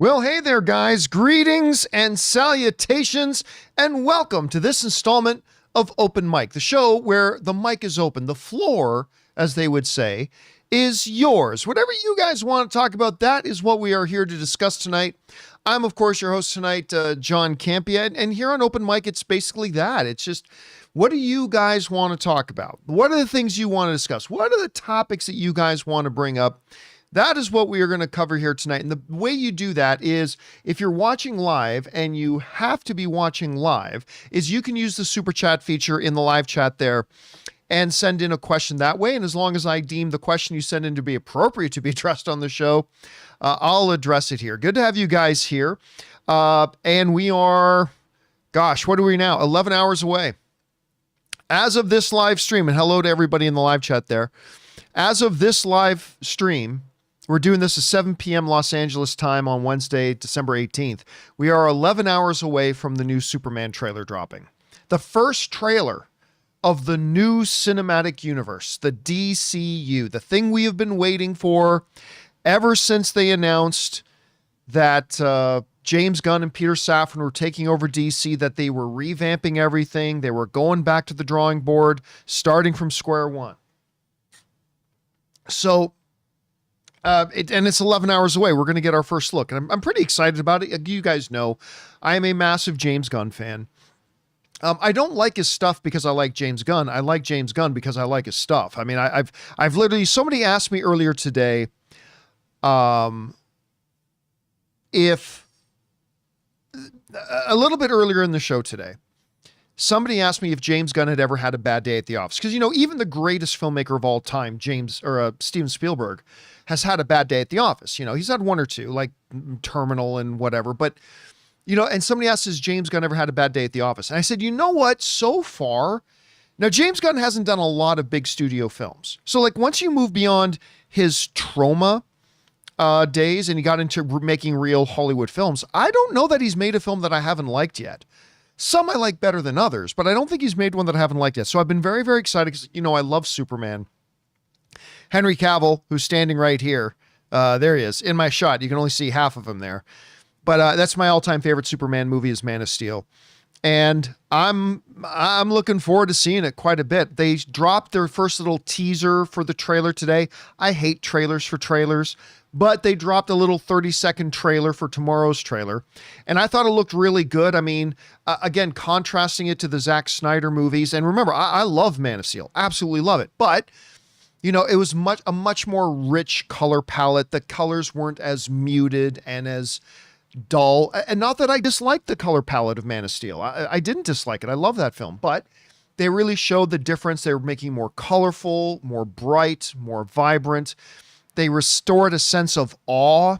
Well, hey there, guys. Greetings and salutations, and welcome to this installment of Open Mic, the show where the mic is open. The floor, as they would say, is yours. Whatever you guys want to talk about, that is what we are here to discuss tonight. I'm, of course, your host tonight, John Campea, and here on Open Mic, it's basically that. It's just, what do you guys want to talk about? What are the things you want to discuss? What are the topics that you guys want to bring up? That is what we are going to cover here tonight. And the way you do that is if you're watching live, and you have to be watching live, is you can use the super chat feature in the live chat there and send in a question that way. And as long as I deem the question you send in to be appropriate to be addressed on the show, I'll address it here. Good to have you guys here. And we are, gosh, what are we now? 11 hours away. As of this live stream, and hello to everybody in the live chat there. As of this live stream, we're doing this at 7 p.m. Los Angeles time on Wednesday, December 18th. We are 11 hours away from the new Superman trailer dropping. The first trailer of the new cinematic universe, the DCU, the thing we have been waiting for ever since they announced that James Gunn and Peter Safran were taking over DC, that they were revamping everything. They were going back to the drawing board, starting from square one. So, and it's 11 hours away. We're going to get our first look. And I'm pretty excited about it. You guys know I am a massive James Gunn fan. I don't like his stuff because I like James Gunn. I like James Gunn because I like his stuff. I mean, I've literally, somebody asked me earlier today, if a little bit earlier in the show today, somebody asked me if James Gunn had ever had a bad day at the office. Because, you know, even the greatest filmmaker of all time, Steven Spielberg, has had a bad day at the office. You know, he's had one or two, like Terminal and whatever. But, you know, and somebody asked, has James Gunn ever had a bad day at the office? And I said, you know what? So far, now James Gunn hasn't done a lot of big studio films. So, like, once you move beyond his Trauma days and he got into making real Hollywood films, I don't know that he's made a film that I haven't liked yet. Some I like better than others, but I don't think he's made one that I haven't liked yet. So I've been very, very excited because, you know, I love Superman. Henry Cavill, who's standing right here, there he is, in my shot. You can only see half of him there. But that's my all-time favorite Superman movie is Man of Steel. And I'm looking forward to seeing it quite a bit. They dropped their first little teaser for the trailer today. I hate trailers for trailers, but they dropped a little 30-second trailer for tomorrow's trailer. And I thought it looked really good. I mean, again, contrasting it to the Zack Snyder movies. And remember, I love Man of Steel. Absolutely love it. But, you know, it was a much more rich color palette. The colors weren't as muted and as dull. And not that I disliked the color palette of Man of Steel. I didn't dislike it. I love that film. But they really showed the difference. They were making more colorful, more bright, more vibrant. They restored a sense of awe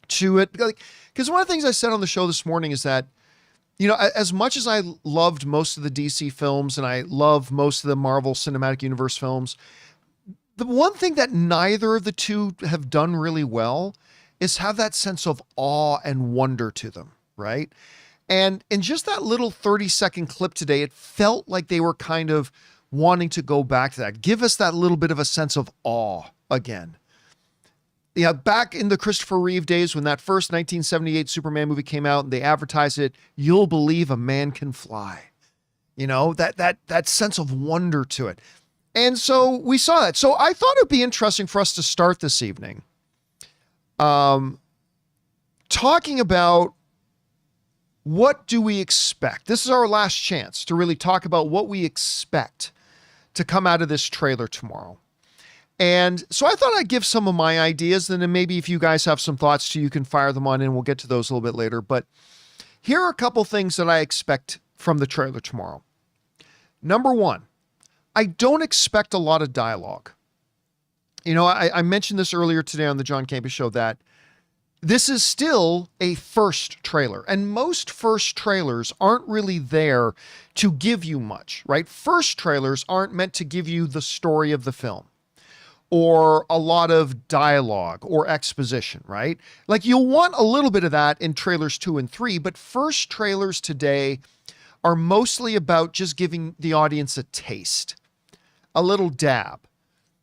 to it. Because one of the things I said on the show this morning is that, you know, as much as I loved most of the DC films and I love most of the Marvel Cinematic Universe films, the one thing that neither of the two have done really well is have that sense of awe and wonder to them, right? And in just that little 30-second clip today, it felt like they were kind of wanting to go back to that. Give us that little bit of a sense of awe again. Yeah, back in the Christopher Reeve days when that first 1978 Superman movie came out and they advertised it, you'll believe a man can fly. You know, that sense of wonder to it. And so we saw that. So I thought it'd be interesting for us to start this evening talking about what do we expect. This is our last chance to really talk about what we expect to come out of this trailer tomorrow. And so I thought I'd give some of my ideas, and then maybe if you guys have some thoughts too, you can fire them on in. We'll get to those a little bit later. But here are a couple things that I expect from the trailer tomorrow. Number one, I don't expect a lot of dialogue. You know, I mentioned this earlier today on the John Campea Show that this is still a first trailer, and most first trailers aren't really there to give you much, right? First trailers aren't meant to give you the story of the film or a lot of dialogue or exposition, right? Like, you'll want a little bit of that in trailers 2 and 3, but first trailers today are mostly about just giving the audience a taste, a little dab.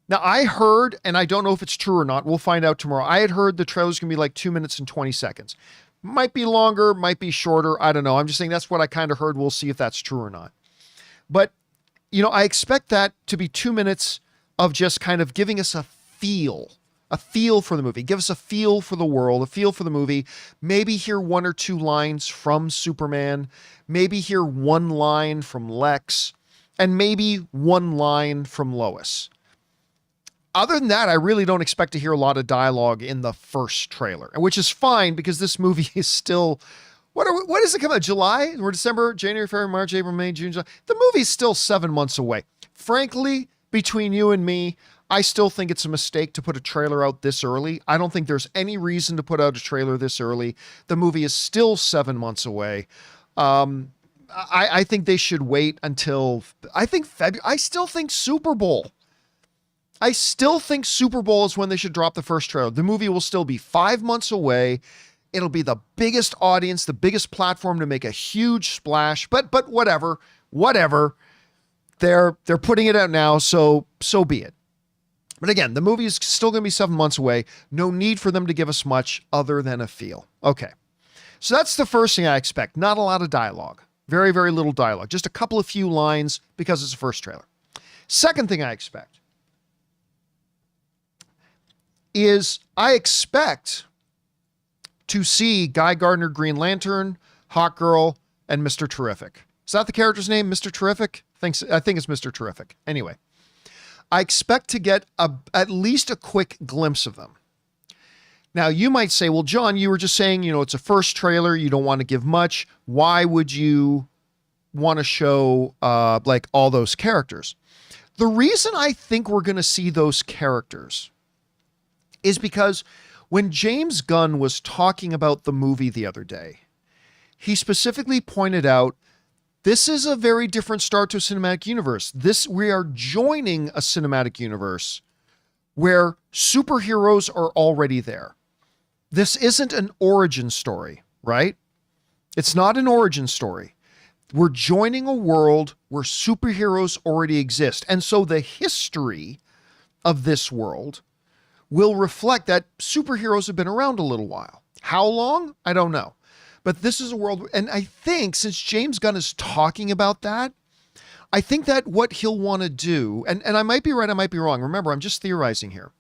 Now, I heard, and I don't know if it's true or not, we'll find out tomorrow. I had heard the trailer's going to be like 2 minutes and 20 seconds. Might be longer, might be shorter. I don't know. I'm just saying that's what I kind of heard. We'll see if that's true or not. But, I expect that to be 2 minutes of just kind of giving us a feel for the movie. Give us a feel for the world, a feel for the movie. Maybe hear one or two lines from Superman. Maybe hear one line from Lex. And maybe one line from Lois. Other than that, I really don't expect to hear a lot of dialogue in the first trailer, which is fine because this movie is still, what does it come out? July or December, January, February, March, April, May, June, July. The movie's still 7 months away. Frankly, between you and me, I still think it's a mistake to put a trailer out this early. I don't think there's any reason to put out a trailer this early. The movie is still 7 months away. I think they should wait until, I think February. I still think Super Bowl is when they should drop the first trailer. The movie will still be 5 months away. It'll be the biggest audience, the biggest platform to make a huge splash. But whatever. They're putting it out now, so be it. But again, the movie is still going to be 7 months away. No need for them to give us much other than a feel. Okay. So that's the first thing I expect. Not a lot of dialogue. Very, very little dialogue. Just a couple of few lines because it's a first trailer. Second thing I expect is I expect to see Guy Gardner, Green Lantern, Hawkgirl, and Mr. Terrific. Is that the character's name, Mr. Terrific? I think it's Mr. Terrific. Anyway, I expect to get at least a quick glimpse of them. Now, you might say, well, John, you were just saying, it's a first trailer. You don't want to give much. Why would you want to show like all those characters? The reason I think we're going to see those characters is because when James Gunn was talking about the movie the other day, he specifically pointed out this is a very different start to a cinematic universe. We are joining a cinematic universe where superheroes are already there. This isn't an origin story, right? It's not an origin story. We're joining a world where superheroes already exist. And so the history of this world will reflect that superheroes have been around a little while. How long? I don't know. But this is a world, and I think since James Gunn is talking about that, I think that what he'll want to do, and I might be right, I might be wrong. Remember, I'm just theorizing here.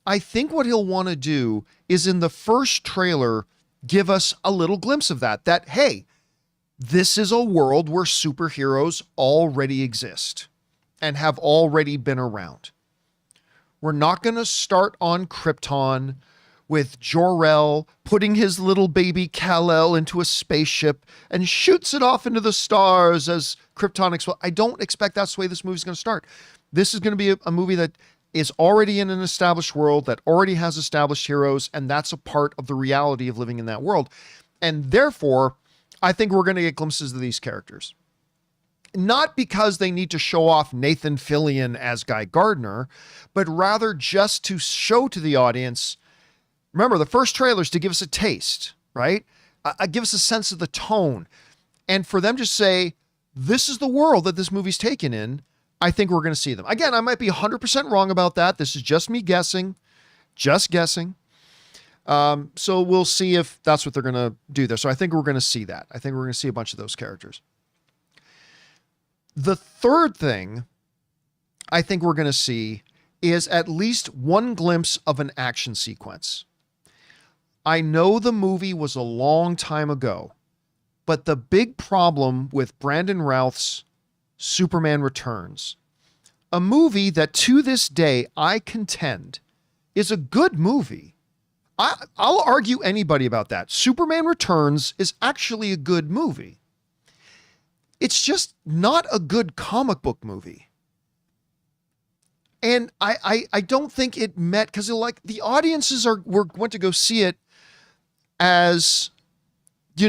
I think what he'll want to do is in the first trailer, give us a little glimpse of that, hey, this is a world where superheroes already exist and have already been around. We're not going to start on Krypton with Jor-El putting his little baby Kal-El into a spaceship and shoots it off into the stars as Krypton explodes. I don't expect that's the way this movie's going to start. This is going to be a movie that is already in an established world, that already has established heroes, and that's a part of the reality of living in that world. And therefore, I think we're going to get glimpses of these characters. Not because they need to show off Nathan Fillion as Guy Gardner, but rather just to show to the audience. Remember, the first trailer is to give us a taste, right? Give us a sense of the tone. And for them to say, this is the world that this movie's taken in, I think we're going to see them. Again, I might be 100% wrong about that. This is just me guessing. Just guessing. So we'll see if that's what they're going to do there. So I think we're going to see that. I think we're going to see a bunch of those characters. The third thing I think we're going to see is at least one glimpse of an action sequence. I know the movie was a long time ago, but the big problem with Brandon Routh's Superman Returns, a movie that to this day I contend is a good movie. I'll argue anybody about that. Superman Returns is actually a good movie. It's just not a good comic book movie. And I don't think it met, because like the audiences went to go see it as, they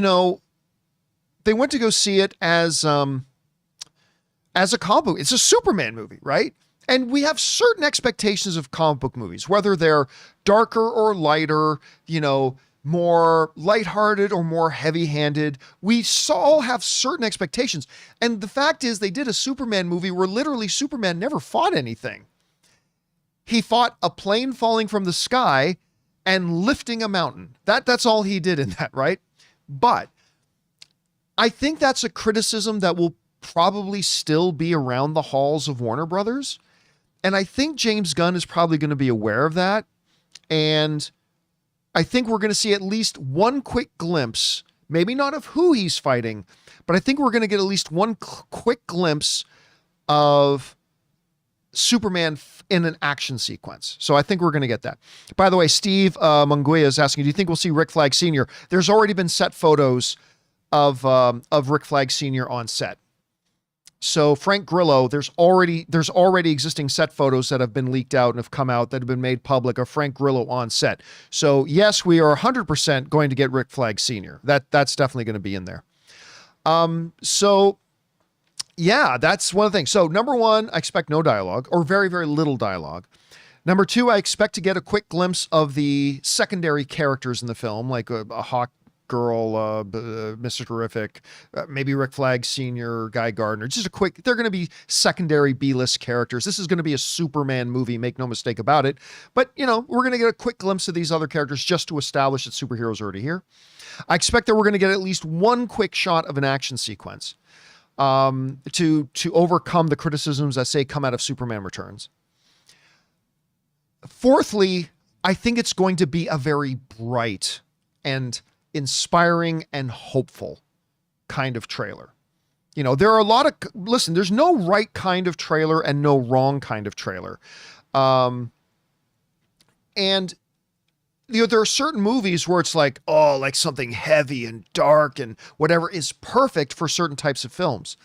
went to go see it as a comic book. It's a Superman movie, right? And we have certain expectations of comic book movies, whether they're darker or lighter, more lighthearted or more heavy-handed. We all have certain expectations. And the fact is they did a Superman movie where literally Superman never fought anything. He fought a plane falling from the sky and lifting a mountain. That's all he did in that, right? But I think that's a criticism that will probably still be around the halls of Warner Brothers. And I think James Gunn is probably going to be aware of that. And I think we're going to see at least one quick glimpse, maybe not of who he's fighting, but I think we're going to get at least one quick glimpse of Superman in an action sequence. So I think we're going to get that. By the way, Steve Munguia is asking, do you think we'll see Rick Flag Sr.? There's already been set photos of Rick Flag Sr. on set. So Frank Grillo, there's already existing set photos that have been leaked out and have come out that have been made public of Frank Grillo on set. So yes, we are 100% going to get Rick Flag Sr. That's definitely going to be in there. So yeah, that's one of the things. So number one, I expect no dialogue or very, very little dialogue. Number two, I expect to get a quick glimpse of the secondary characters in the film, like a Hawk Girl, Mr. Terrific, maybe Rick Flag Sr., Guy Gardner. Just a quick, they're going to be secondary B-list characters. This is going to be a Superman movie, make no mistake about it. But, you know, we're going to get a quick glimpse of these other characters just to establish that superheroes are already here. I expect that we're going to get at least one quick shot of an action sequence to overcome the criticisms that say come out of Superman Returns. Fourthly, I think it's going to be a very bright and inspiring and hopeful kind of trailer. You know, there are a lot of, listen, there's no right kind of trailer and no wrong kind of trailer. And, you know, there are certain movies where it's like, oh, like something heavy and dark and whatever is perfect for certain types of films.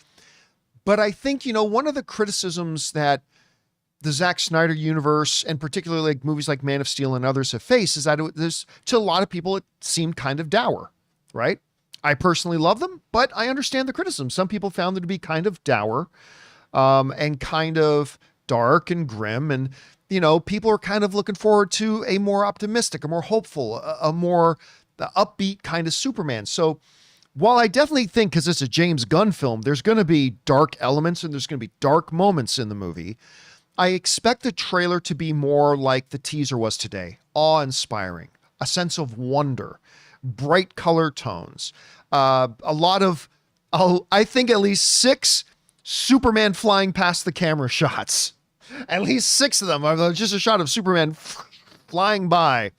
But I think, you know, one of the criticisms that the Zack Snyder universe, and particularly like movies like Man of Steel and others have faced, is that to a lot of people, it seemed kind of dour, right? I personally love them, but I understand the criticism. Some people found them to be kind of dour, and kind of dark and grim. And, you know, people are kind of looking forward to a more optimistic, a more hopeful, a more upbeat kind of Superman. So while I definitely think, because it's a James Gunn film, there's going to be dark elements and there's going to be dark moments in the movie, I expect the trailer to be more like the teaser was today, awe-inspiring, a sense of wonder, bright color tones, a lot of, I think at least 6 Superman flying past the camera shots. At least 6 of them are just a shot of Superman flying by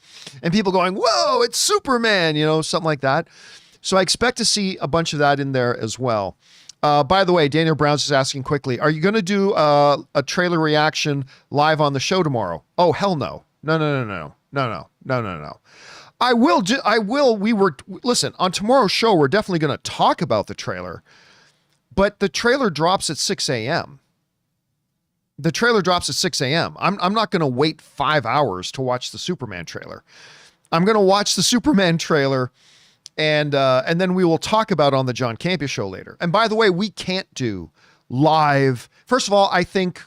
and people going, whoa, it's Superman, you know, something like that. So I expect to see a bunch of that in there as well. By the way, Daniel Brown's is asking quickly, are you going to do a trailer reaction live on the show tomorrow? Oh, hell no. No. I will. Listen, on tomorrow's show, we're definitely going to talk about the trailer, but the trailer drops at 6 a.m. The trailer drops at 6 a.m. I'm not going to wait 5 hours to watch the Superman trailer. I'm going to watch the Superman trailer and then we will talk about it on the John Campea show later. And by the way, we can't do live. First of all, I think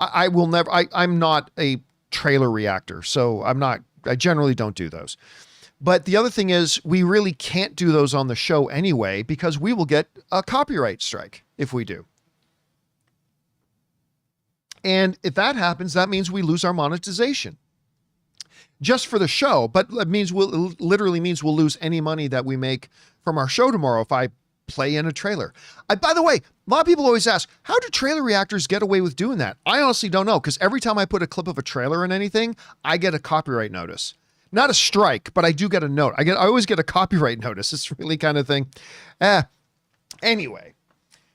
I will never, I'm not a trailer reactor, so I generally don't do those. But the other thing is we really can't do those on the show anyway, because we will get a copyright strike if we do. And if that happens, that means we lose our monetization just for the show. But it means literally means we'll lose any money that we make from our show tomorrow if I play in a trailer. By the way, a lot of people always ask, how do trailer reactors get away with doing that? I honestly don't know, because every time I put a clip of a trailer in anything, I get a copyright notice. Not a strike, but I do get a note. I always get a copyright notice. It's really kind of thing. Anyway,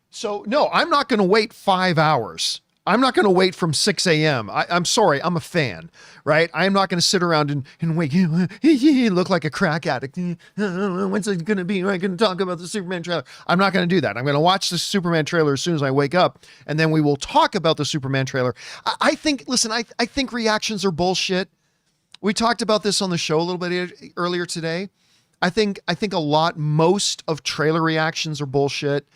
so no, I'm not going to wait 5 hours. I'm not going to wait from 6 a.m. I'm sorry. I'm a fan, right? I'm not going to sit around and wait, look like a crack addict. When's it going to be? I'm going to talk about the Superman trailer. I'm not going to do that. I'm going to watch the Superman trailer as soon as I wake up, and then we will talk about the Superman trailer. I think reactions are bullshit. We talked about this on the show a little bit earlier today. I think most of trailer reactions are bullshit.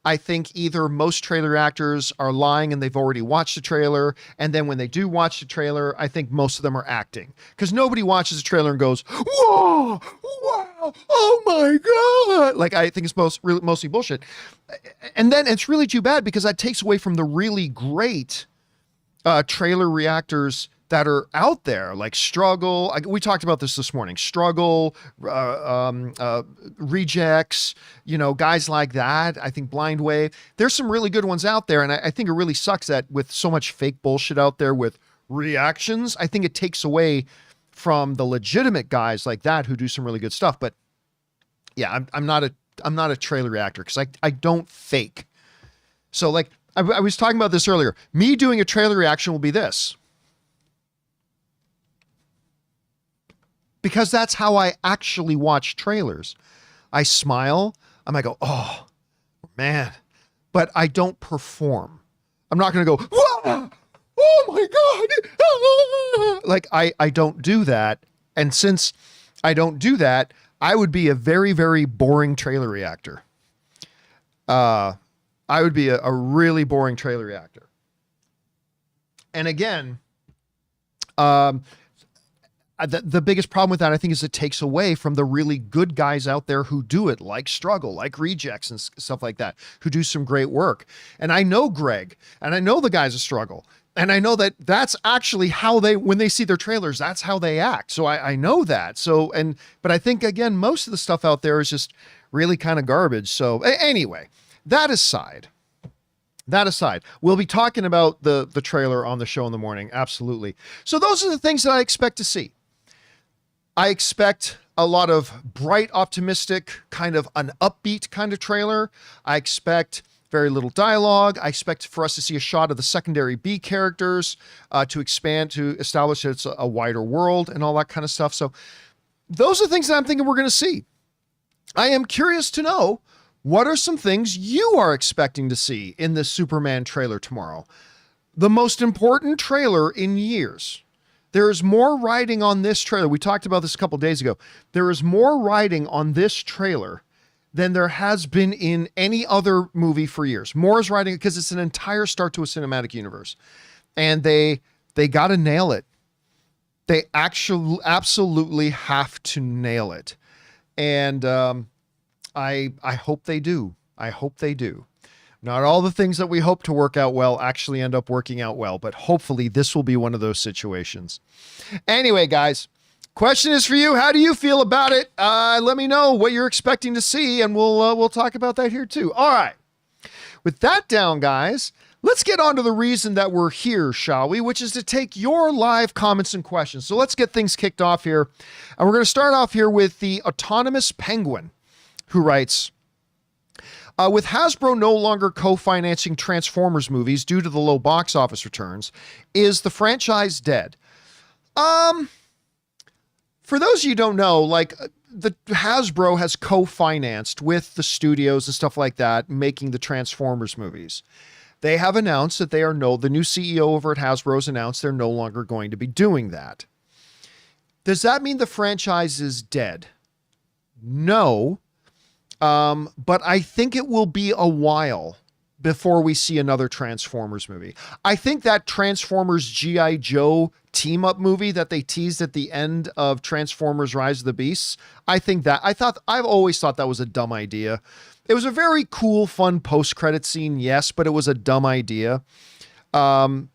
I think either most trailer reactors are lying and they've already watched the trailer, and then when they do watch the trailer, I think most of them are acting, because nobody watches the trailer and goes, whoa, wow, oh my God. Like, I think it's mostly bullshit. And then it's really too bad, because that takes away from the really great trailer reactors that are out there, like Struggle. We talked about this morning. Struggle, Rejects, guys like that. I think Blind Wave. There's some really good ones out there, and I think it really sucks that with so much fake bullshit out there with reactions, I think it takes away from the legitimate guys like that who do some really good stuff. But yeah, I'm not a trailer reactor because I don't fake. So like I was talking about this earlier. Me doing a trailer reaction will be this. Because that's how I actually watch trailers. I smile. I might go, oh, man. But I don't perform. I'm not going to go, whoa, oh my God. Like, I don't do that. And since I don't do that, I would be a very, very boring trailer reactor. I would be a really boring trailer reactor. And again, the biggest problem with that, I think, is it takes away from the really good guys out there who do it, like Struggle, like Rejects and stuff like that, who do some great work. And I know Greg, and I know the guys of Struggle, and I know that that's actually how when they see their trailers, that's how they act. So I know that. But I think, again, most of the stuff out there is just really kind of garbage. So anyway, that aside, we'll be talking about the trailer on the show in the morning. Absolutely. So those are the things that I expect to see. I expect a lot of bright, optimistic, kind of an upbeat kind of trailer. I expect very little dialogue. I expect for us to see a shot of the secondary B characters to expand, to establish that it's a wider world and all that kind of stuff. So those are things that I'm thinking we're going to see. I am curious to know, what are some things you are expecting to see in this Superman trailer tomorrow? The most important trailer in years. There is more riding on this trailer. We talked about this a couple days ago. There is more riding on this trailer than there has been in any other movie for years. More is riding because it's an entire start to a cinematic universe. And they got to nail it. They actually absolutely have to nail it. And I hope they do. I hope they do. Not all the things that we hope to work out well actually end up working out well, but hopefully this will be one of those situations. Anyway, guys, question is for you. How do you feel about it? Let me know what you're expecting to see, and we'll talk about that here too. All right. With that down, guys, let's get on to the reason that we're here, shall we? Which is to take your live comments and questions. So let's get things kicked off here. And we're going to start off here with the Autonomous Penguin, who writes, with Hasbro no longer co-financing Transformers movies due to the low box office returns, is the franchise dead? For those of you who don't know, like the Hasbro has co-financed with the studios and stuff like that, making the Transformers movies. They have announced that the new CEO over at Hasbro has announced they're no longer going to be doing that. Does that mean the franchise is dead? No. But I think it will be a while before we see another Transformers movie. I think that Transformers G.I. Joe team-up movie that they teased at the end of Transformers Rise of the Beasts, I've always thought that was a dumb idea. It was a very cool, fun post-credit scene, yes, but it was a dumb idea. But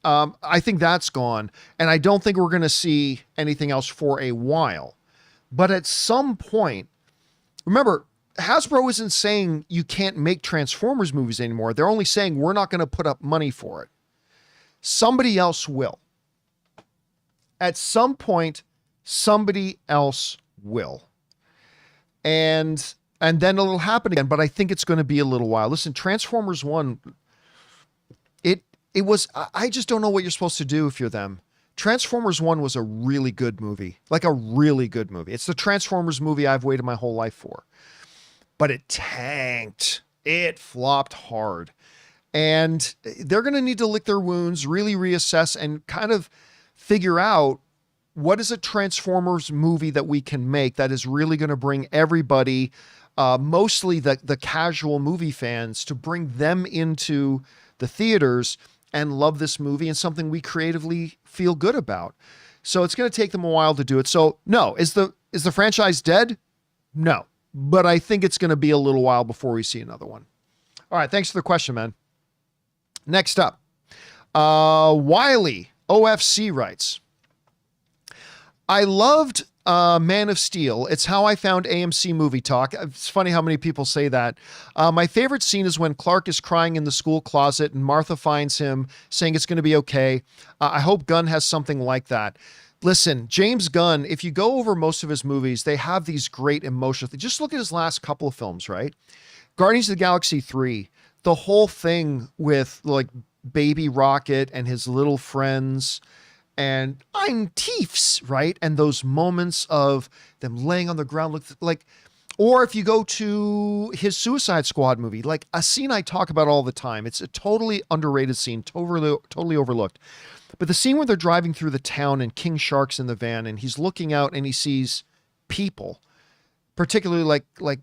I think that's gone, and I don't think we're going to see anything else for a while. But at some point, remember, Hasbro isn't saying you can't make Transformers movies anymore. They're only saying we're not going to put up money for it. Somebody else will. At some point, somebody else will. And then it'll happen again, but I think it's going to be a little while. Listen, Transformers 1, I just don't know what you're supposed to do if you're them. Transformers 1 was a really good movie, like a really good movie. It's the Transformers movie I've waited my whole life for. But it tanked. It flopped hard. And they're going to need to lick their wounds, really reassess, and kind of figure out what is a Transformers movie that we can make that is really going to bring everybody, mostly the casual movie fans, to bring them into the theaters and love this movie and something we creatively feel good about. So it's going to take them a while to do it. So no, is the franchise dead? No, but I think it's going to be a little while before we see another one. All right. Thanks for the question, man. Next up, Wiley, OFC writes, I loved Man of Steel. It's how I found AMC Movie Talk. It's funny how many people say that. My favorite scene is when Clark is crying in the school closet and Martha finds him saying it's going to be okay. I hope Gunn has something like that. Listen, James Gunn, if you go over most of his movies, they have these great emotional things. Just look at his last couple of films, right? Guardians of the Galaxy 3, the whole thing with like Baby Rocket and his little friends and I'm Teefs, right? And those moments of them laying on the ground, look like, or if you go to his Suicide Squad movie, like a scene I talk about all the time. It's a totally underrated scene, totally overlooked. But the scene where they're driving through the town and King Shark's in the van and he's looking out and he sees people, particularly like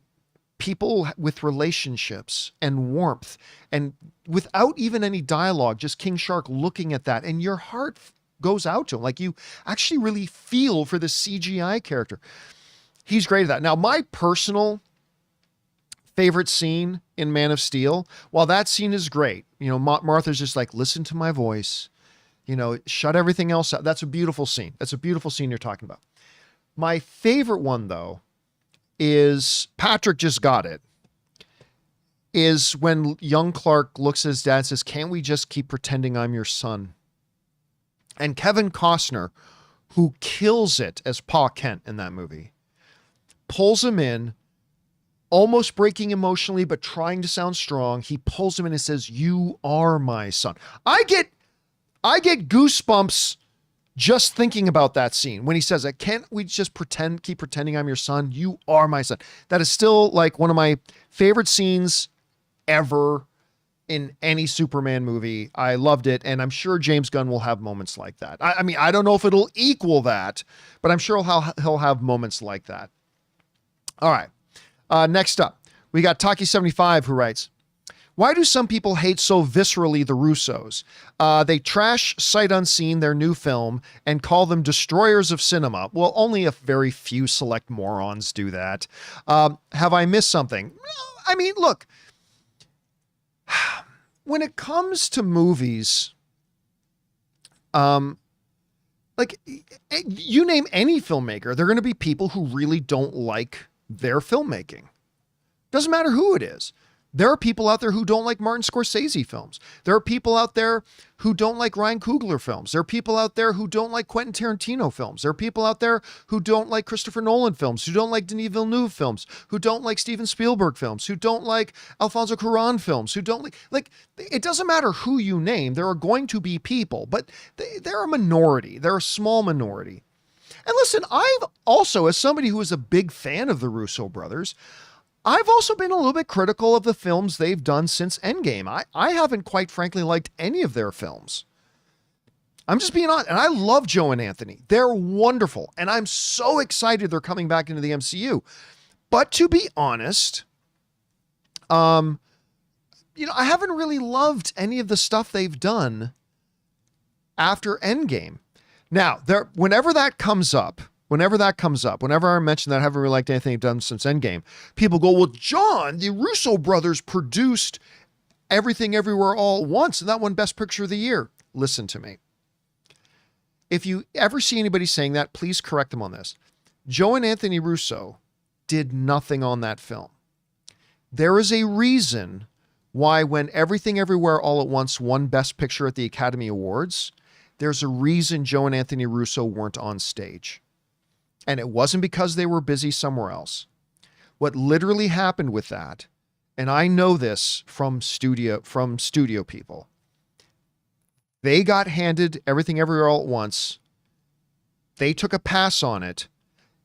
people with relationships and warmth and without even any dialogue, just King Shark looking at that and your heart goes out to him. Like you actually really feel for the CGI character. He's great at that. Now, my personal favorite scene in Man of Steel, while that scene is great, Martha's just like, listen to my voice, shut everything else out. That's a beautiful scene. That's a beautiful scene you're talking about. My favorite one, though, is Patrick just got it, is when young Clark looks at his dad and says, can't we just keep pretending I'm your son? And Kevin Costner, who kills it as Pa Kent in that movie, pulls him in, almost breaking emotionally, but trying to sound strong. He pulls him in and says, you are my son. I get goosebumps just thinking about that scene when he says that. Can't we just keep pretending I'm your son? You are my son. That is still like one of my favorite scenes ever in any Superman movie. I loved it. And I'm sure James Gunn will have moments like that. I mean, I don't know if it'll equal that, but I'm sure he'll have moments like that. All right. Next up, we got Taki75 who writes, why do some people hate so viscerally the Russos? They trash sight unseen their new film and call them destroyers of cinema. Well, only a very few select morons do that. Have I missed something? I mean, look, when it comes to movies, like you name any filmmaker, there are going to be people who really don't like their filmmaking. Doesn't matter who it is. There are people out there who don't like Martin Scorsese films. There are people out there who don't like Ryan Coogler films. There are people out there who don't like Quentin Tarantino films. There are people out there who don't like Christopher Nolan films, who don't like Denis Villeneuve films, who don't like Steven Spielberg films, who don't like Alfonso Cuarón films, who don't like, it doesn't matter who you name. There are going to be people, but they're a minority. They're a small minority. And listen, I've also, as somebody who is a big fan of the Russo brothers, I've also been a little bit critical of the films they've done since Endgame. I haven't quite frankly liked any of their films. I'm just being honest. And I love Joe and Anthony. They're wonderful. And I'm so excited they're coming back into the MCU. But to be honest, I haven't really loved any of the stuff they've done after Endgame. Now, whenever that comes up, whenever I mention that I haven't really liked anything done since Endgame, people go, well, John, the Russo brothers produced Everything Everywhere All at Once, and that won Best Picture of the Year. Listen to me. If you ever see anybody saying that, please correct them on this. Joe and Anthony Russo did nothing on that film. There is a reason why when Everything Everywhere All at Once won Best Picture at the Academy Awards, there's a reason Joe and Anthony Russo weren't on stage. And it wasn't because they were busy somewhere else. What literally happened with that, and I know this from studio people, they got handed Everything Everywhere All at Once. They took a pass on it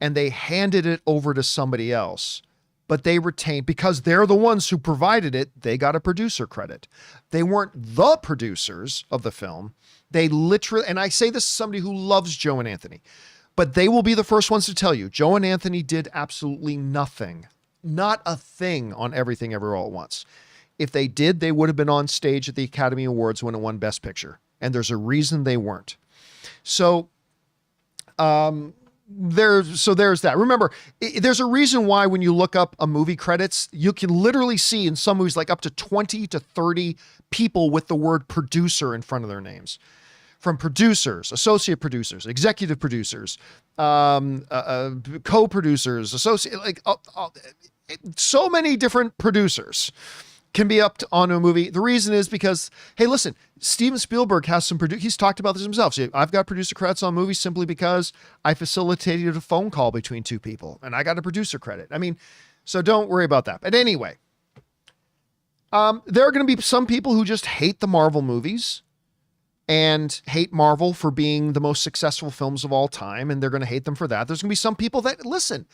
and they handed it over to somebody else, but they retained, because they're the ones who provided it, they got a producer credit. They weren't the producers of the film. They literally, and I say this as somebody who loves Joe and Anthony, but they will be the first ones to tell you, Joe and Anthony did absolutely nothing, not a thing on Everything Everywhere All at Once. If they did, they would have been on stage at the Academy Awards when it won Best Picture. And there's a reason they weren't. So, there's that. Remember, there's a reason why when you look up a movie credits, you can literally see in some movies like up to 20 to 30 people with the word producer in front of their names. From producers, associate producers, executive producers, co-producers, associate, so many different producers can be on a movie. The reason is because, hey, listen, Steven Spielberg has he's talked about this himself. So I've got producer credits on movies simply because I facilitated a phone call between two people and I got a producer credit. I mean, so don't worry about that. But anyway, there are going to be some people who just hate the Marvel movies and hate Marvel for being the most successful films of all time. And they're going to hate them for that. There's going to be some people that, listen,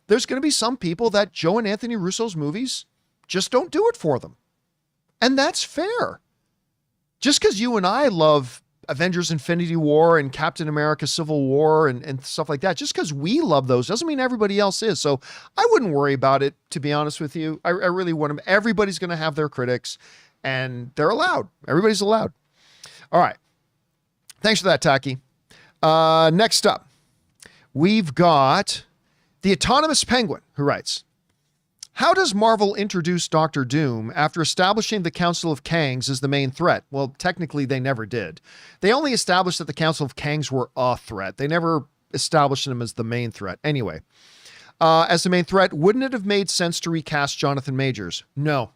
there's going to be some people that Joe and Anthony Russo's movies just don't do it for them. And that's fair. Just because you and I love Avengers Infinity War and Captain America Civil War and stuff like that, just because we love those doesn't mean everybody else is. So I wouldn't worry about it, to be honest with you. I really wouldn't. Everybody's going to have their critics and they're allowed. Everybody's allowed. All right. Thanks for that, Taki. Next up, we've got the Autonomous Penguin, who writes, how does Marvel introduce Doctor Doom after establishing the Council of Kangs as the main threat? Well, technically, they never did. They only established that the Council of Kangs were a threat. They never established them as the main threat. Anyway, as the main threat, wouldn't it have made sense to recast Jonathan Majors? No.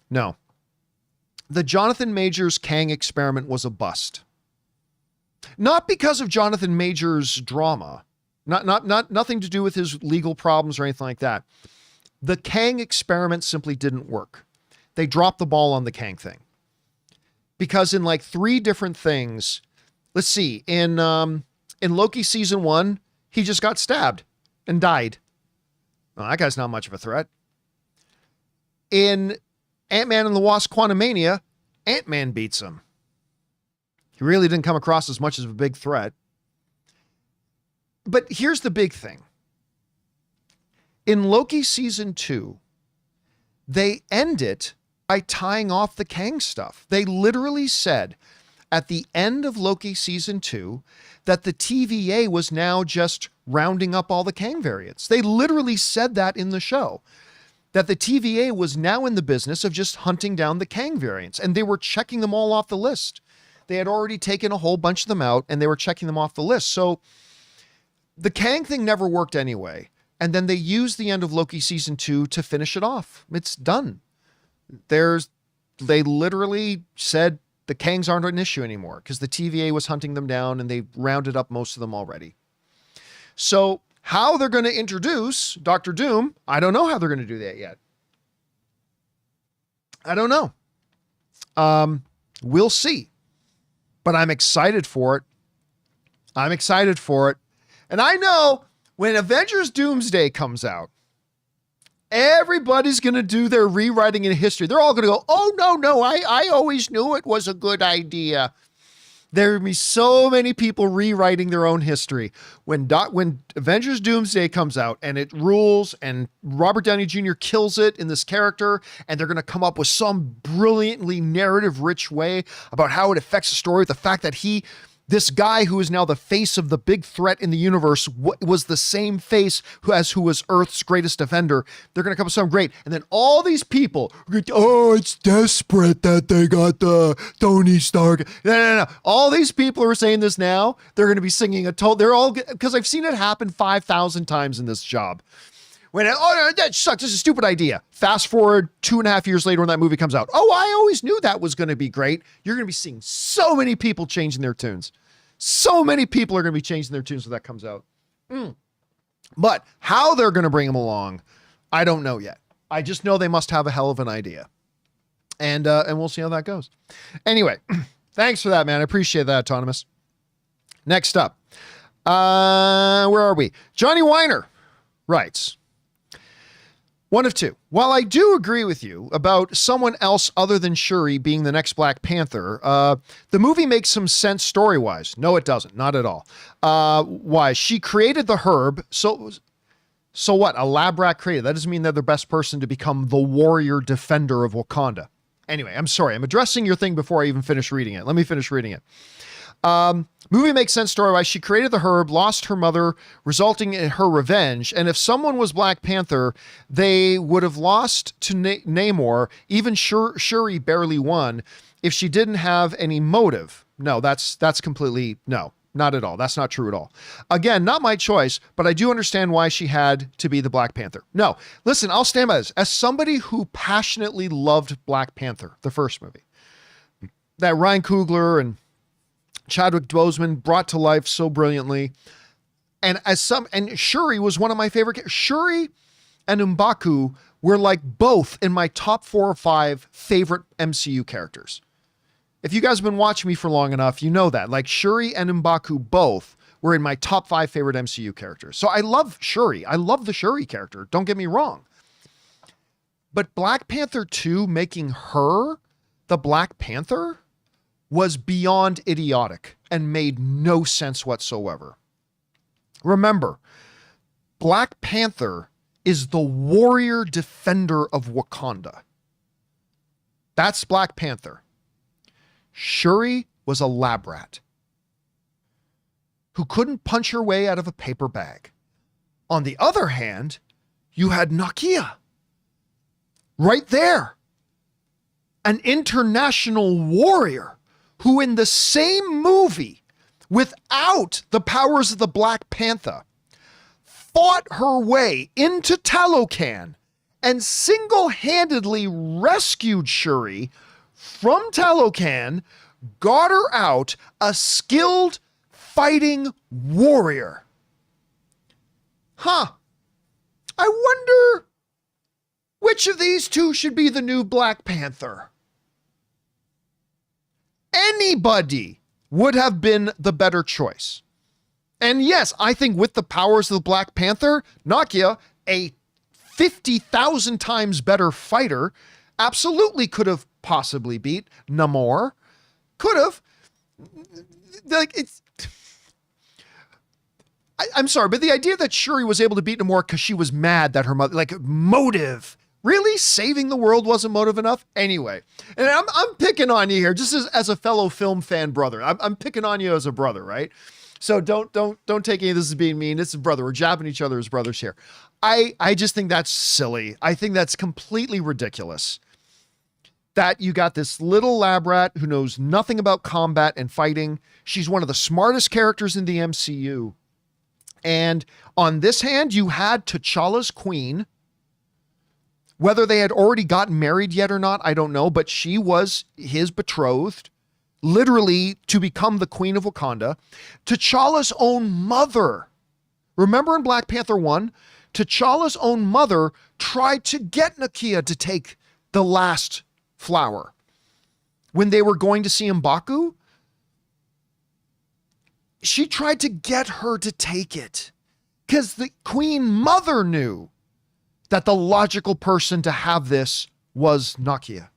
The Jonathan Majors Kang experiment was a bust. Not because of Jonathan Majors' drama. Nothing to do with his legal problems or anything like that. The Kang experiment simply didn't work. They dropped the ball on the Kang thing. Because in like 3 different things, let's see, in Loki season 1, he just got stabbed and died. Well, that guy's not much of a threat. In Ant-Man and the Wasp Quantumania, Ant-Man beats him. He really didn't come across as much as a big threat. But here's the big thing. In Loki season 2, they end it by tying off the Kang stuff. They literally said at the end of Loki season 2 that the TVA was now just rounding up all the Kang variants. They literally said that in the show, that the TVA was now in the business of just hunting down the Kang variants, and they were checking them all off the list. They had already taken a whole bunch of them out, and they were checking them off the list. So the Kang thing never worked anyway. And then they used the end of Loki season 2 to finish it off. It's done. They literally said the Kangs aren't an issue anymore because the TVA was hunting them down and they rounded up most of them already. So how they're going to introduce Doctor Doom, I don't know how they're going to do that yet. I don't know. We'll see. But I'm excited for it. And I know when Avengers Doomsday comes out, everybody's going to do their rewriting in history. They're all going to go, oh, no, I always knew it was a good idea. There will be so many people rewriting their own history. When Avengers Doomsday comes out and it rules and Robert Downey Jr. kills it in this character, and they're going to come up with some brilliantly narrative-rich way about how it affects the story, the fact that this guy who is now the face of the big threat in the universe was the same face who was Earth's greatest defender. They're going to come up with something great. And then all these people, oh, it's desperate that they got the Tony Stark. No. All these people who are saying this now, they're going to be singing because I've seen it happen 5,000 times in this job. That sucks. This is a stupid idea. Fast forward 2.5 years later when that movie comes out. Oh, I always knew that was going to be great. You're going to be seeing so many people changing their tunes. So many people are going to be changing their tunes when that comes out. But how they're going to bring them along, I don't know yet. I just know they must have a hell of an idea. And we'll see how that goes. Anyway, thanks for that, man. I appreciate that, Autonomous. Next up. Where are we? Johnny Weiner writes, one of two. While I do agree with you about someone else other than Shuri being the next Black Panther, the movie makes some sense story-wise. No, it doesn't. Not at all. Why? She created the herb. So what? A lab rat created. That doesn't mean they're the best person to become the warrior defender of Wakanda. Anyway, I'm sorry. I'm addressing your thing before I even finish reading it. Let me finish reading it. Movie makes sense story-wise. She created the herb, lost her mother, resulting in her revenge. And if someone was Black Panther, they would have lost to Namor. Even Shuri barely won if she didn't have any motive. No, that's completely, no, not at all. That's not true at all. Again, not my choice, but I do understand why she had to be the Black Panther. No, listen, I'll stand by this. As somebody who passionately loved Black Panther, the first movie, that Ryan Coogler and Chadwick Boseman brought to life so brilliantly. And Shuri was one of my favorite. Shuri and M'Baku were like both in my top 4 or 5 favorite MCU characters. If you guys have been watching me for long enough, you know that. Like Shuri and M'Baku both were in my top 5 favorite MCU characters. So I love Shuri. I love the Shuri character. Don't get me wrong. But Black Panther 2 making her the Black Panther was beyond idiotic and made no sense whatsoever. Remember, Black Panther is the warrior defender of Wakanda. That's Black Panther. Shuri was a lab rat who couldn't punch her way out of a paper bag. On the other hand, you had Nakia right there, an international warrior who in the same movie, without the powers of the Black Panther, fought her way into Talocan and single-handedly rescued Shuri from Talocan, got her out, a skilled fighting warrior. I wonder which of these two should be the new Black Panther. Anybody would have been the better choice. And yes, I think with the powers of the Black Panther, Nakia, a 50,000 times better fighter, absolutely could have possibly beat Namor. Could have. Like, I'm sorry, but the idea that Shuri was able to beat Namor because she was mad that her mother, like, motive. Really? Saving the world wasn't motive enough? Anyway, and I'm picking on you here, just as a fellow film fan brother. I'm picking on you as a brother, right? So don't take any of this as being mean. It's a brother. We're jabbing each other as brothers here. I just think that's silly. I think that's completely ridiculous. That you got this little lab rat who knows nothing about combat and fighting. She's one of the smartest characters in the MCU. And on this hand, you had T'Challa's queen. Whether they had already gotten married yet or not, I don't know, but she was his betrothed, literally to become the queen of Wakanda. T'Challa's own mother. Remember in Black Panther 1, T'Challa's own mother tried to get Nakia to take the last flower. When they were going to see M'Baku, she tried to get her to take it because the queen mother knew that the logical person to have this was Nakia.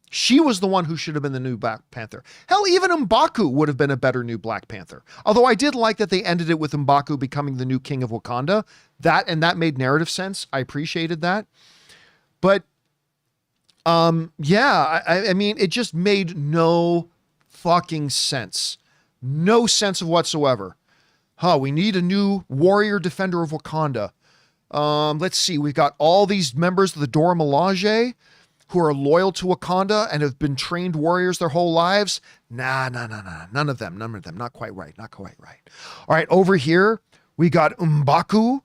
She was the one who should have been the new Black Panther. Hell, even M'Baku would have been a better new Black Panther. Although I did like that they ended it with M'Baku becoming the new king of Wakanda. That made narrative sense. I appreciated that. But yeah, I mean, it just made no fucking sense. No sense of whatsoever. We need a new warrior defender of Wakanda. Let's see. We've got all these members of the Dora Milaje who are loyal to Wakanda and have been trained warriors their whole lives. Nah. None of them. Not quite right. All right. Over here, we got M'Baku,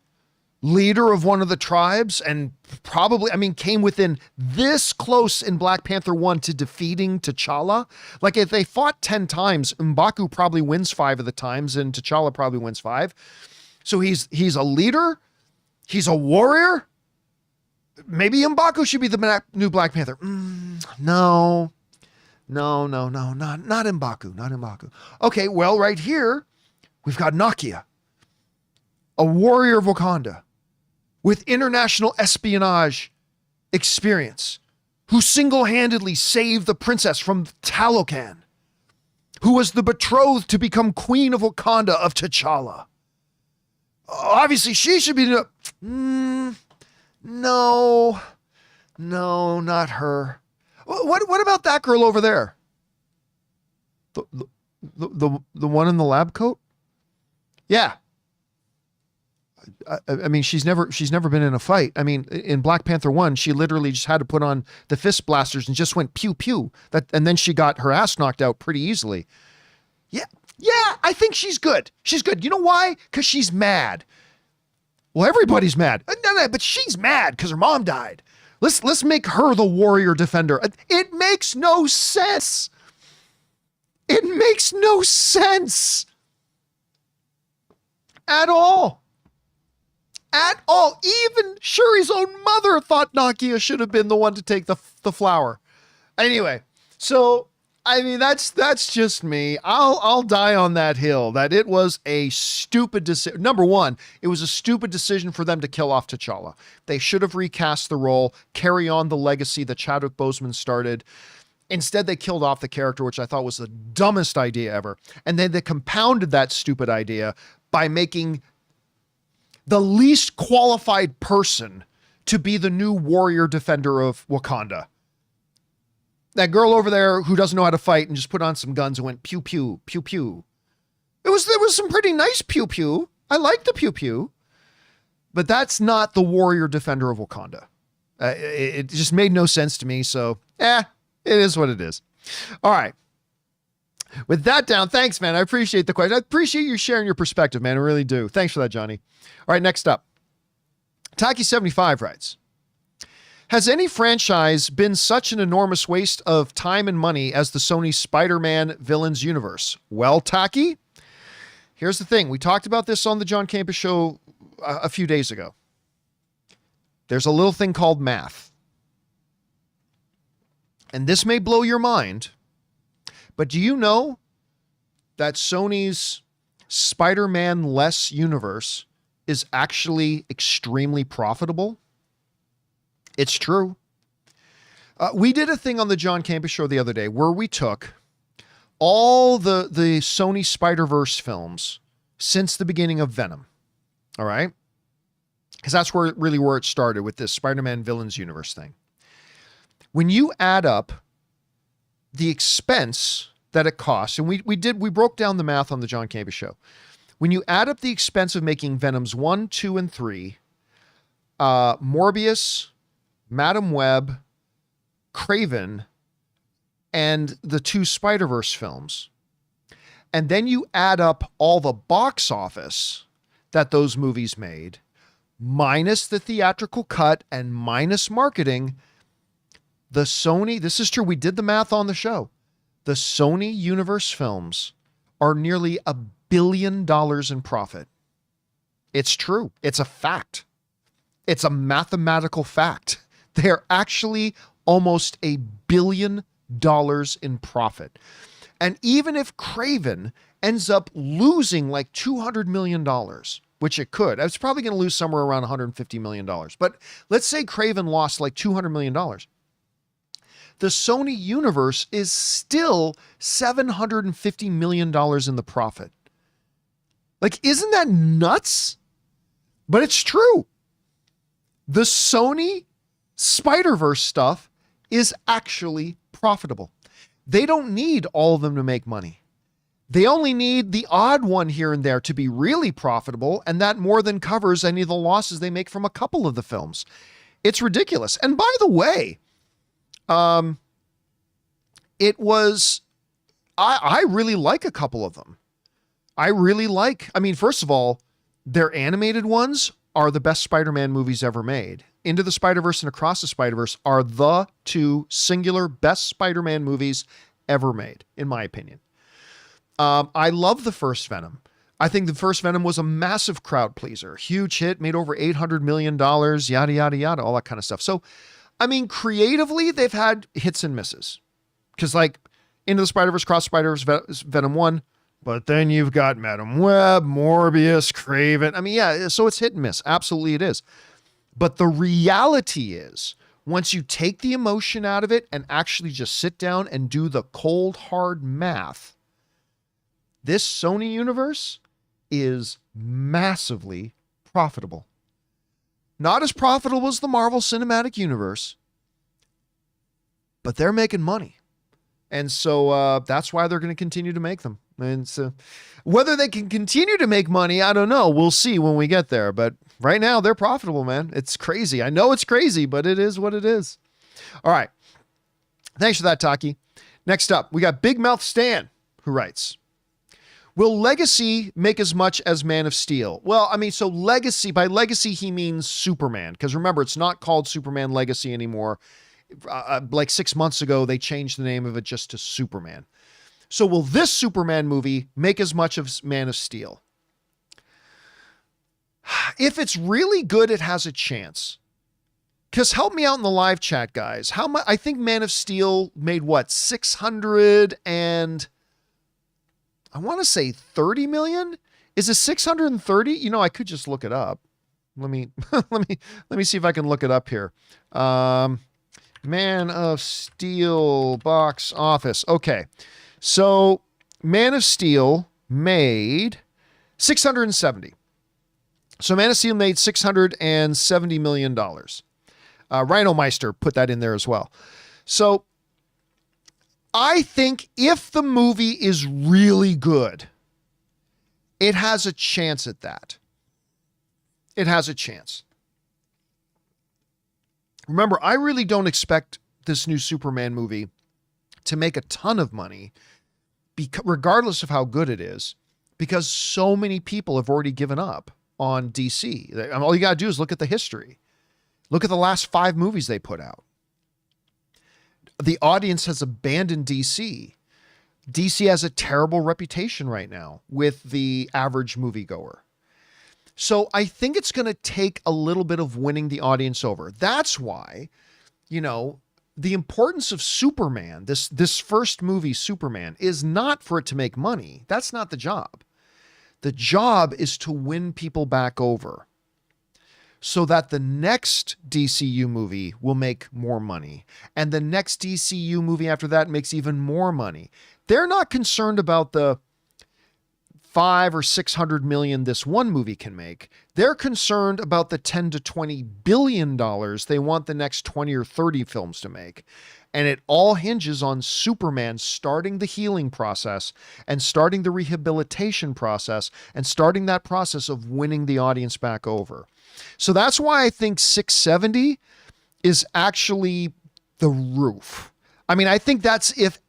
leader of one of the tribes, and probably, came within this close in Black Panther 1 to defeating T'Challa. Like, if they fought 10 times, M'Baku probably wins 5 of the times, and T'Challa probably wins 5. So he's a leader. He's a warrior. Maybe M'Baku should be the new Black Panther. No, not M'Baku. Okay, well, right here, we've got Nakia, a warrior of Wakanda with international espionage experience, who single-handedly saved the princess from Talocan, who was the betrothed to become queen of Wakanda of T'Challa. Obviously, she should be... No, not her. What about that girl over there? The one in the lab coat? Yeah. I mean, she's never been in a fight. I mean, in Black Panther 1, she literally just had to put on the fist blasters and just went pew pew. And then she got her ass knocked out pretty easily. Yeah. Yeah, I think she's good. She's good. You know why? Because she's mad. Well, everybody's mad. No, but she's mad because her mom died. Let's make her the warrior defender. It makes no sense. It makes no sense. At all. At all. Even Shuri's own mother thought Nakia should have been the one to take the flower. Anyway, so I mean that's just me. I'll die on that hill that it was a stupid decision. Number one, it was a stupid decision for them to kill off T'Challa. They should have recast the role, carry on the legacy that Chadwick Boseman started. Instead, they killed off the character, which I thought was the dumbest idea ever. And then they compounded that stupid idea by making the least qualified person to be the new warrior defender of Wakanda. That girl over there who doesn't know how to fight and just put on some guns and went pew pew pew pew. There was some pretty nice pew pew. I like the pew pew, but that's not the warrior defender of Wakanda. It just made no sense to me. So it is what it is. All right. With that down, thanks, man. I appreciate the question. I appreciate you sharing your perspective, man. I really do. Thanks for that, Johnny. All right, next up. Taki75 writes, has any franchise been such an enormous waste of time and money as the Sony Spider-Man villains universe? Well, Taki, here's the thing. We talked about this on the John Campea show a few days ago. There's a little thing called math. And this may blow your mind, but do you know that Sony's Spider-Man-less universe is actually extremely profitable? It's true. We did a thing on the John Campea show the other day where we took all the Sony Spider-Verse films since the beginning of Venom. All right? Because that's where it started with this Spider-Man villains universe thing. When you add up the expense that it costs, and we broke down the math on the John Campea show. When you add up the expense of making Venoms 1, 2, and 3, Morbius, Madam Web, Kraven, and the 2 Spider-Verse films, and then you add up all the box office that those movies made, minus the theatrical cut and minus marketing, the Sony, this is true, we did the math on the show, the Sony Universe films are nearly $1 billion in profit. It's true. It's a fact. It's a mathematical fact. They're actually almost $1 billion in profit. And even if Kraven ends up losing like $200 million, which it could, it's probably going to lose somewhere around $150 million. But let's say Kraven lost like $200 million. The Sony universe is still $750 million in the profit. Like, isn't that nuts? But it's true. The Sony Spider-Verse stuff is actually profitable. They don't need all of them to make money. They only need the odd one here and there to be really profitable, and that more than covers any of the losses they make from a couple of the films. It's ridiculous. And by the way, it was, I really like a couple of them. First of all, their animated ones are the best Spider-Man movies ever made. Into the Spider-Verse and Across the Spider-Verse are the 2 singular best Spider-Man movies ever made, in my opinion. I love the first Venom. I think the first Venom was a massive crowd pleaser, huge hit, made over $800 million, yada, yada, yada, all that kind of stuff. So, I mean, creatively, they've had hits and misses. Because, like, Into the Spider-Verse, Across the Spider-Verse, Venom 1, but then you've got Madam Web, Morbius, Kraven. I mean, yeah, so it's hit and miss. Absolutely it is. But the reality is, once you take the emotion out of it and actually just sit down and do the cold, hard math, this Sony universe is massively profitable. Not as profitable as the Marvel Cinematic Universe, but they're making money. And so that's why they're going to continue to make them. And so whether they can continue to make money, I don't know. We'll see when we get there. But right now they're profitable, man. It's crazy. I know it's crazy, but it is what it is. All right. Thanks for that, Taki. Next up, we got Big Mouth Stan, who writes, will Legacy make as much as Man of Steel? Well, I mean, so Legacy, by Legacy, he means Superman. Because remember, it's not called Superman Legacy anymore. Like 6 months ago, they changed the name of it just to Superman. So will this Superman movie make as much as Man of Steel? If it's really good, it has a chance. Because help me out in the live chat, guys. How much? I think Man of Steel made what? 600 and I want to say 30 million. Is it 630? You know, I could just look it up. Let me see if I can look it up here. Man of Steel box office. Okay. So Man of Steel made 670. So Man of Steel made $670 million. Rhino Meister put that in there as well. So I think if the movie is really good, it has a chance at that. It has a chance. Remember, I really don't expect this new Superman movie to make a ton of money, regardless of how good it is, because so many people have already given up on DC. All you got to do is look at the history. Look at the last 5 movies they put out. The audience has abandoned DC. DC has a terrible reputation right now with the average moviegoer. So I think it's going to take a little bit of winning the audience over. That's why, you know, the importance of Superman, this first movie, Superman, is not for it to make money. That's not the job. The job is to win people back over, so that the next DCU movie will make more money. And the next DCU movie after that makes even more money. They're not concerned about the 500 or 600 million this one movie can make. They're concerned about the 10 to 20 billion dollars they want the next 20 or 30 films to make. And it all hinges on Superman starting the healing process and starting the rehabilitation process and starting that process of winning the audience back over. So that's why I think 670 is actually the roof. I mean, I think that's if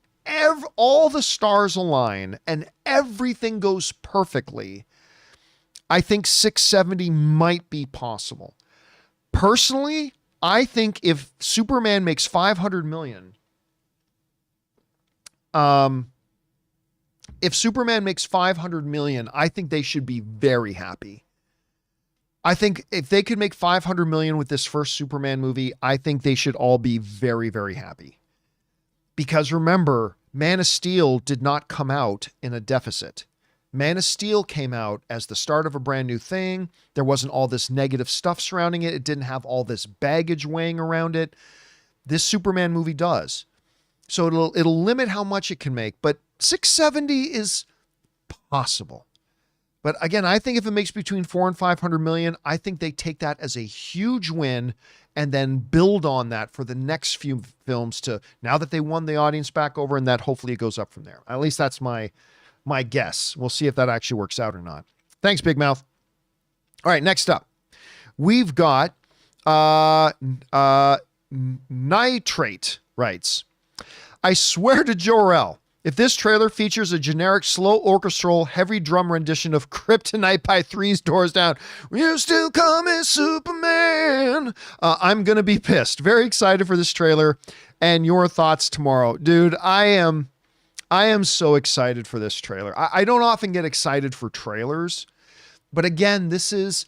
all the stars align and everything goes perfectly, I think 670 might be possible. Personally, I think if Superman makes 500 million, if Superman makes 500 million, I think they should be very happy. I think if they could make 500 million with this first Superman movie, I think they should all be very, very happy. Because remember, Man of Steel did not come out in a deficit. Man of Steel came out as the start of a brand new thing. There wasn't all this negative stuff surrounding it. It didn't have all this baggage weighing around it. This Superman movie does. So it'll limit how much it can make, but 670 is possible. But again, I think if it makes between 400 and 500 million, I think they take that as a huge win and then build on that for the next few films to, now that they won the audience back over, and that hopefully it goes up from there. At least that's my guess. We'll see if that actually works out or not. Thanks, Big Mouth. All right, next up, we've got Nitrate writes, I swear to Jor-El, if this trailer features a generic slow orchestral heavy drum rendition of Kryptonite by Three's Doors Down, you still call me Superman, I'm going to be pissed. Very excited for this trailer and your thoughts tomorrow. Dude, I am so excited for this trailer. I don't often get excited for trailers, but again, this is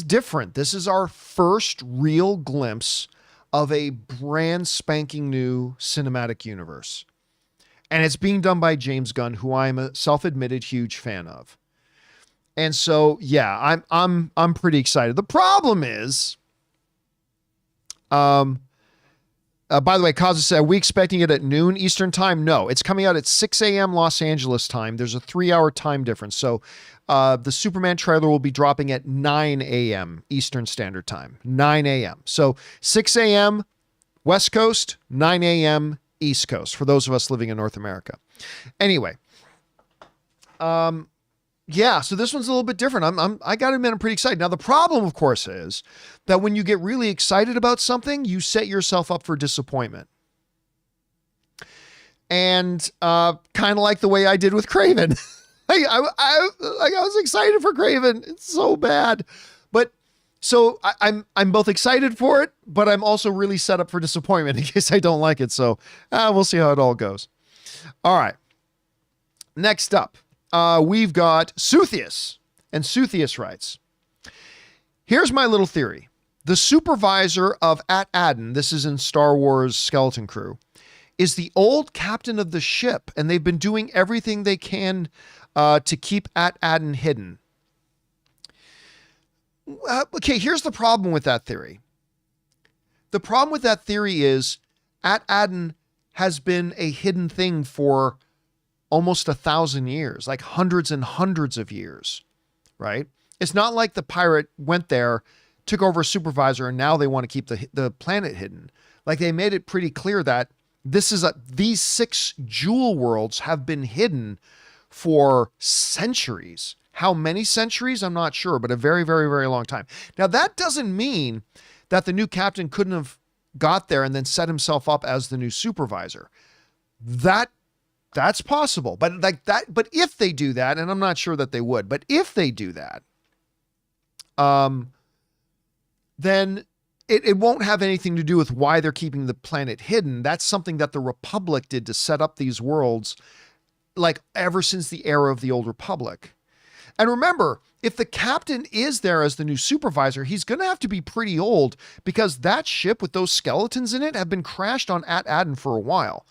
different. This is our first real glimpse of a brand spanking new cinematic universe. And it's being done by James Gunn, who I'm a self-admitted huge fan of. And so, yeah, I'm pretty excited. The problem is, by the way, Kaza said, are we expecting it at noon Eastern time? No, it's coming out at 6 a.m. Los Angeles time. There's a 3-hour time difference. So the Superman trailer will be dropping at 9 a.m. Eastern Standard Time. 9 a.m. So 6 a.m. West Coast, 9 a.m. East Coast, for those of us living in North America. Anyway, Yeah, so this one's a little bit different. I gotta admit, I'm pretty excited. Now, the problem, of course, is that when you get really excited about something, you set yourself up for disappointment. And kind of like the way I did with Craven. I was excited for Craven. It's so bad. But so I'm both excited for it, but I'm also really set up for disappointment in case I don't like it. So we'll see how it all goes. All right. Next up, we've got Suthius. And Suthius writes, here's my little theory. The supervisor of At-Adden, this is in Star Wars Skeleton Crew, is the old captain of the ship, and they've been doing everything they can to keep At-Adden hidden. Okay, here's the problem with that theory. The problem with that theory is At-Adden has been a hidden thing for almost 1,000 years, like hundreds and hundreds of years, right? It's not like the pirate went there, took over a supervisor, and now they want to keep the planet hidden. Like, they made it pretty clear that these 6 jewel worlds have been hidden for centuries. How many centuries? I'm not sure, but a very, very, very long time. Now, that doesn't mean that the new captain couldn't have got there and then set himself up as the new supervisor. That's possible. But but if they do that, and I'm not sure that they would, but if they do that, then it won't have anything to do with why they're keeping the planet hidden. That's something that the Republic did to set up these worlds, like ever since the era of the Old Republic. And remember, if the captain is there as the new supervisor, he's going to have to be pretty old because that ship with those skeletons in it have been crashed on At-Adden for a while.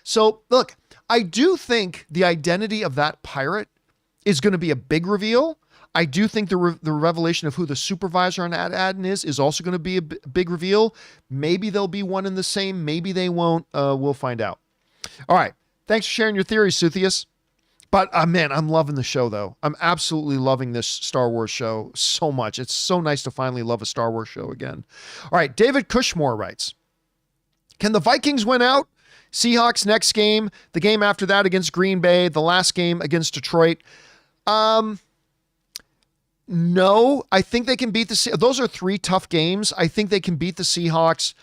So look, I do think the identity of that pirate is going to be a big reveal. I do think the revelation of who the supervisor on At-Adden is also going to be a big reveal. Maybe they'll be one and the same. Maybe they won't. We'll find out. All right. Thanks for sharing your theories, Suthius. But man, I'm loving the show, though. I'm absolutely loving this Star Wars show so much. It's so nice to finally love a Star Wars show again. All right. David Cushmore writes, can the Vikings win out? Seahawks next game, the game after that against Green Bay, the last game against Detroit. No, I think they can beat those are 3 tough games. I think they can beat the Seahawks.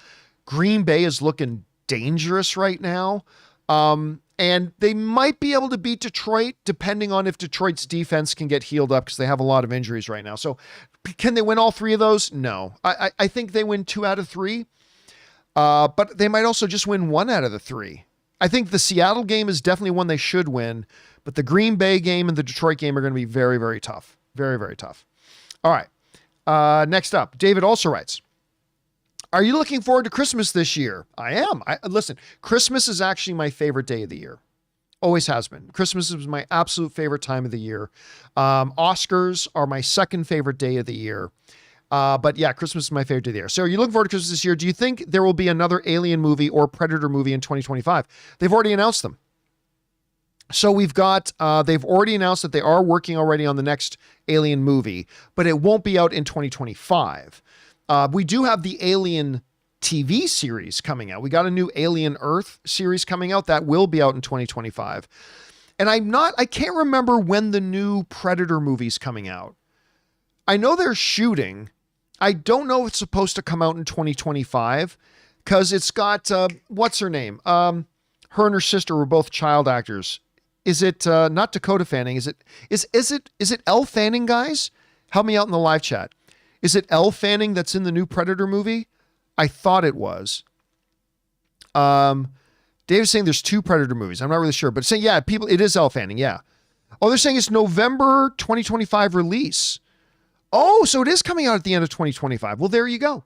Green Bay is looking dangerous right now. And they might be able to beat Detroit depending on if Detroit's defense can get healed up because they have a lot of injuries right now. So can they win all 3 of those? No, I think they win 2 out of 3. But they might also just win 1 out of the 3. I think the Seattle game is definitely one they should win, but the Green Bay game and the Detroit game are going to be very, very tough. Very, very tough. All right. Next up, David also writes, are you looking forward to Christmas this year? I am. Listen, Christmas is actually my favorite day of the year. Always has been. Christmas is my absolute favorite time of the year. Oscars are my second favorite day of the year. But yeah, Christmas is my favorite day of the year. So are you looking forward to Christmas this year? Do you think there will be another Alien movie or Predator movie in 2025? They've already announced them. So we've got, they've already announced that they are working already on the next Alien movie, but it won't be out in 2025. We do have the Alien TV series coming out. We got a new Alien Earth series coming out that will be out in 2025. And I can't remember when the new Predator movie's coming out. I know they're shooting. I don't know if it's supposed to come out in 2025 because it's got, what's her name? Her and her sister were both child actors. Is it not Dakota Fanning? Is it Elle Fanning, guys? Help me out in the live chat. Is it Elle Fanning that's in the new Predator movie? I thought it was. Dave's saying there's 2 Predator movies. I'm not really sure, but saying, yeah, it is Elle Fanning. Yeah. Oh, they're saying it's November 2025 release. Oh, so it is coming out at the end of 2025. Well, there you go.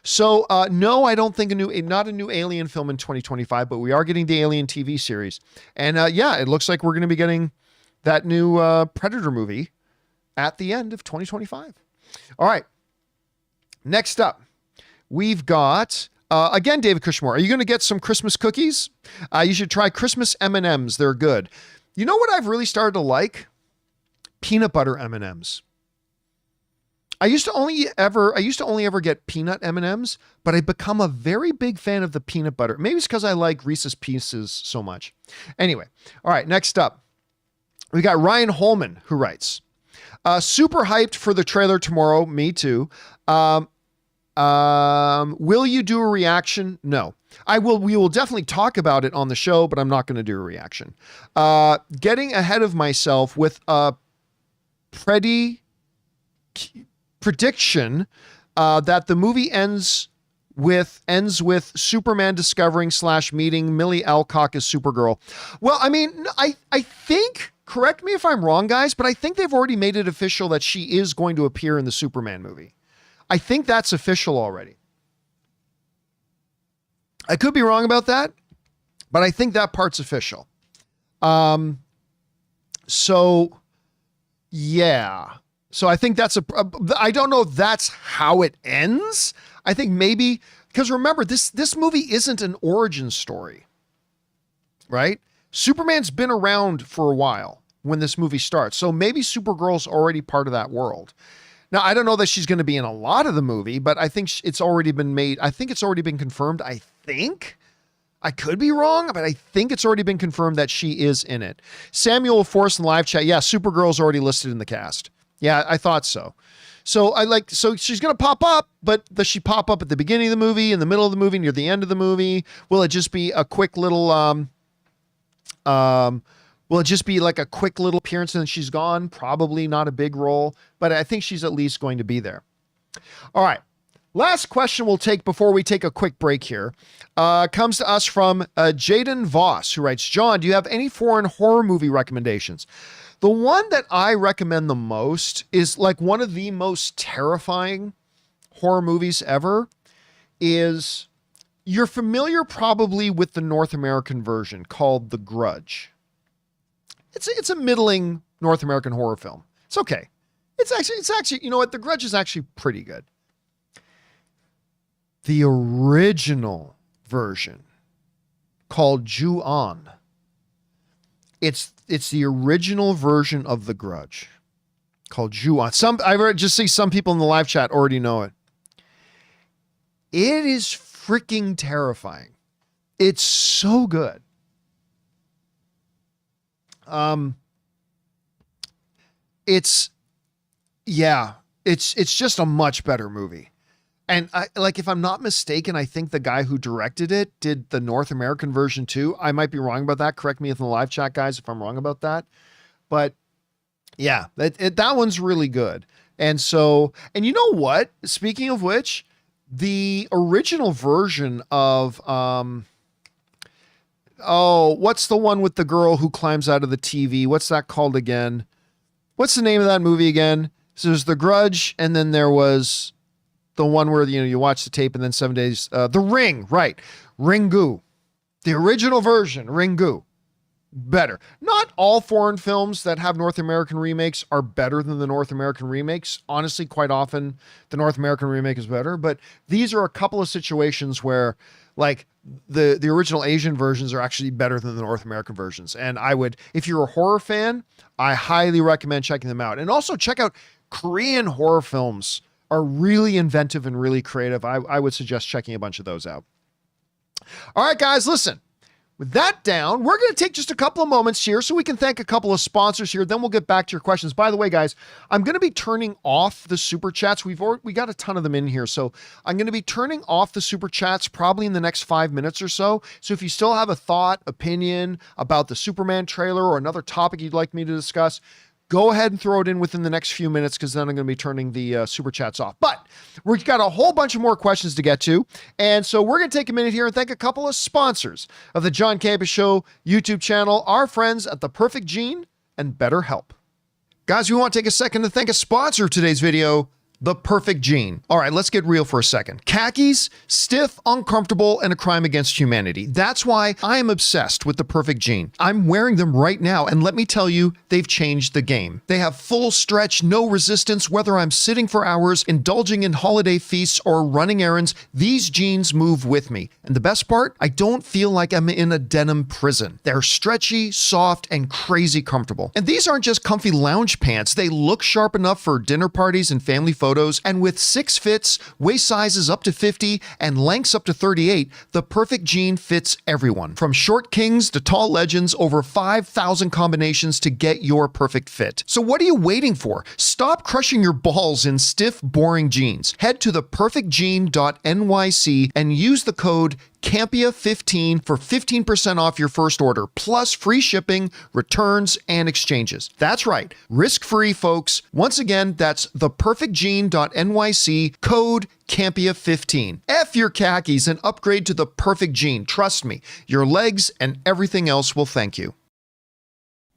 So, no, I don't think not a new Alien film in 2025, but we are getting the Alien TV series. And yeah, it looks like we're going to be getting that new Predator movie at the end of 2025. All right. Next up, we've got, again, David Cushmore. Are you going to get some Christmas cookies? You should try Christmas M&Ms. They're good. You know what I've really started to like? Peanut butter M&Ms. I used to only ever get peanut M&Ms, but I've become a very big fan of the peanut butter. Maybe it's because I like Reese's Pieces so much. Anyway, all right, next up. We got Ryan Holman who writes, super hyped for the trailer tomorrow. Me too. Will you do a reaction? No. I will. We will definitely talk about it on the show, but I'm not going to do a reaction. Getting ahead of myself with a prediction that the movie ends with Superman discovering / meeting Millie Alcock as Supergirl. Well, I mean, I think, correct me if I'm wrong, guys, but I think they've already made it official that she is going to appear in the Superman movie. I think that's official already. I could be wrong about that, but I think that part's official. So yeah. So I think that's I don't know if that's how it ends. I think maybe, because remember, this movie isn't an origin story, right? Superman's been around for a while when this movie starts. So maybe Supergirl's already part of that world. Now, I don't know that she's going to be in a lot of the movie, but I think it's already been made. I think it's already been confirmed. I think. I could be wrong, but I think it's already been confirmed that she is in it. Samuel Force in live chat. Yeah, Supergirl's already listed in the cast. Yeah, I thought so. So she's going to pop up, but does she pop up at the beginning of the movie, in the middle of the movie, near the end of the movie? Will it just be a quick little, will it just be like a quick little appearance and then she's gone? Probably not a big role, but I think she's at least going to be there. All right. Last question we'll take before we take a quick break here comes to us from Jaden Voss, who writes, John, do you have any foreign horror movie recommendations? The one that I recommend the most is like one of the most terrifying horror movies ever. Is, you're familiar probably with the North American version called The Grudge. It's a middling North American horror film. It's okay. It's actually, you know what? The Grudge is actually pretty good. The original version called Ju-On. It's the original version of The Grudge called Ju-On. I just see some people in the live chat already know it. It is freaking terrifying. It's so good. It's just a much better movie. And if I'm not mistaken, I think the guy who directed it did the North American version too. I might be wrong about that. Correct me in the live chat, guys, if I'm wrong about that. But yeah, that one's really good. And so, and you know what? Speaking of which, the original version of, what's the one with the girl who climbs out of the TV? What's that called again? What's the name of that movie again? So there's The Grudge, and then there was the one where, you watch the tape and then 7 days, The Ring, right? Ringu. The original version, Ringu. Better. Not all foreign films that have North American remakes are better than the North American remakes. Honestly, quite often the North American remake is better, but these are a couple of situations where like the original Asian versions are actually better than the North American versions. And I would, if you're a horror fan, I highly recommend checking them out. And also check out Korean horror films. Are really inventive and really creative. I would suggest checking a bunch of those out. All right, guys, listen. With that down, we're going to take just a couple of moments here so we can thank a couple of sponsors here. Then we'll get back to your questions. By the way, guys, I'm going to be turning off the super chats. We got a ton of them in here. So I'm going to be turning off the super chats probably in the next 5 minutes or so. So if you still have a thought, opinion about the Superman trailer or another topic you'd like me to discuss, go ahead and throw it in within the next few minutes, because then I'm going to be turning the super chats off. But we've got a whole bunch of more questions to get to. And so we're going to take a minute here and thank a couple of sponsors of the John Campea Show YouTube channel, our friends at The Perfect Gene and BetterHelp. Guys, we want to take a second to thank a sponsor of today's video, The Perfect Gene. All right, let's get real for a second. Khakis, stiff, uncomfortable, and a crime against humanity. That's why I am obsessed with The Perfect Gene. I'm wearing them right now, and let me tell you, they've changed the game. They have full stretch, no resistance, whether I'm sitting for hours, indulging in holiday feasts, or running errands, these jeans move with me. And the best part, I don't feel like I'm in a denim prison. They're stretchy, soft, and crazy comfortable. And these aren't just comfy lounge pants. They look sharp enough for dinner parties and family photos photos, and with 6 fits, waist sizes up to 50, and lengths up to 38, the perfect jean fits everyone. From short kings to tall legends, over 5,000 combinations to get your perfect fit. So what are you waiting for? Stop crushing your balls in stiff, boring jeans. Head to theperfectjean.nyc and use the code Campea15 for 15% off your first order, plus free shipping, returns, and exchanges. That's right, risk-free, folks. Once again, that's theperfectjean.nyc, code Campea15. F your khakis and upgrade to the perfect jean. Trust me, your legs and everything else will thank you.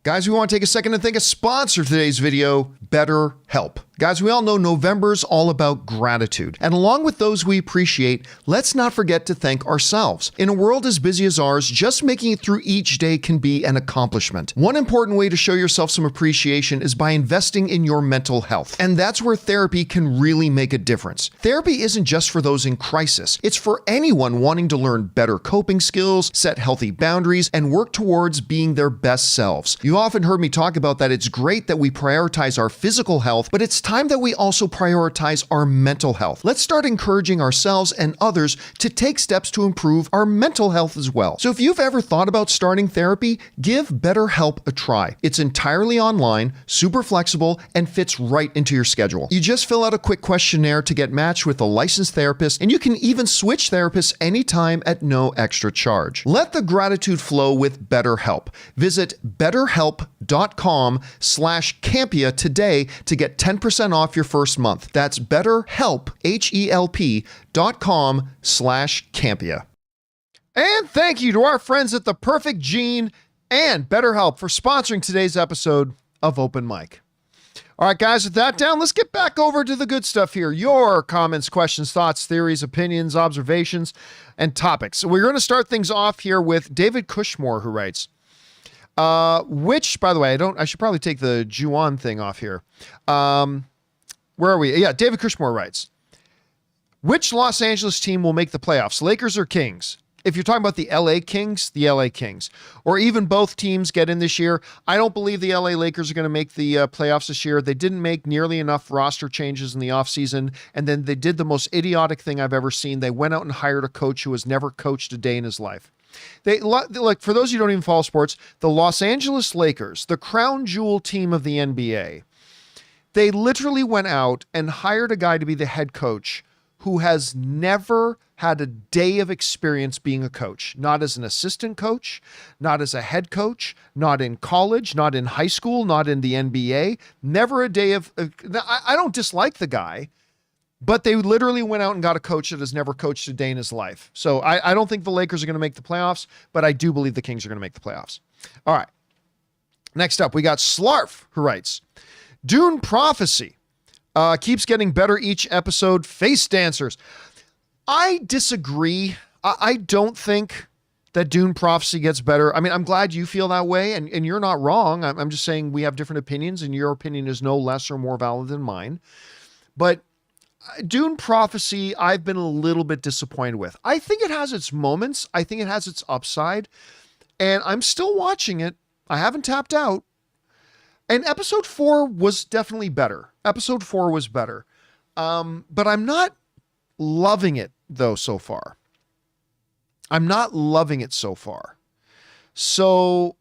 Guys, we want to take a second and thank a sponsor for today's video, BetterHelp. Guys, we all know November's all about gratitude. And along with those we appreciate, let's not forget to thank ourselves. In a world as busy as ours, just making it through each day can be an accomplishment. One important way to show yourself some appreciation is by investing in your mental health. And that's where therapy can really make a difference. Therapy isn't just for those in crisis. It's for anyone wanting to learn better coping skills, set healthy boundaries, and work towards being their best selves. You've often heard me talk about that it's great that we prioritize our physical health, but it's time that we also prioritize our mental health. Let's start encouraging ourselves and others to take steps to improve our mental health as well. So if you've ever thought about starting therapy, give BetterHelp a try. It's entirely online, super flexible, and fits right into your schedule. You just fill out a quick questionnaire to get matched with a licensed therapist, and you can even switch therapists anytime at no extra charge. Let the gratitude flow with BetterHelp. Visit BetterHelp.com/Campea today to get 10% off your first month. That's BetterHelp, HELP.com/Campea. And thank you to our friends at The Perfect Jean and BetterHelp for sponsoring today's episode of Open Mic. All right, guys, with that down, let's get back over to the good stuff here. Your comments, questions, thoughts, theories, opinions, observations, and topics. So we're going to start things off here with David Cushmore, who writes, which, by the way, I should probably take the Juwan thing off here. Where are we? Yeah, David Cushmore writes, which Los Angeles team will make the playoffs, Lakers or Kings? If you're talking about the LA Kings, the LA Kings, or even both teams get in this year, I don't believe the LA Lakers are going to make the playoffs this year. They didn't make nearly enough roster changes in the offseason, and then they did the most idiotic thing I've ever seen. They went out and hired a coach who has never coached a day in his life. They, like, for those of you who don't even follow sports, the Los Angeles Lakers, the crown jewel team of the NBA, they literally went out and hired a guy to be the head coach who has never had a day of experience being a coach, not as an assistant coach, not as a head coach, not in college, not in high school, not in the NBA, never a day of, I don't dislike the guy, but they literally went out and got a coach that has never coached a day in his life. So I don't think the Lakers are going to make the playoffs, but I do believe the Kings are going to make the playoffs. All right. Next up, we got Slarf, who writes, Dune Prophecy keeps getting better each episode. Face dancers. I disagree. I don't think that Dune Prophecy gets better. I mean, I'm glad you feel that way, and you're not wrong. I'm just saying we have different opinions, and your opinion is no less or more valid than mine. But Dune Prophecy, I've been a little bit disappointed with. I think it has its moments. I think it has its upside, and I'm still watching it. I haven't tapped out. And episode 4 was definitely better. Episode 4 was better. But I'm not loving it, though, so far. I'm not loving it so far. So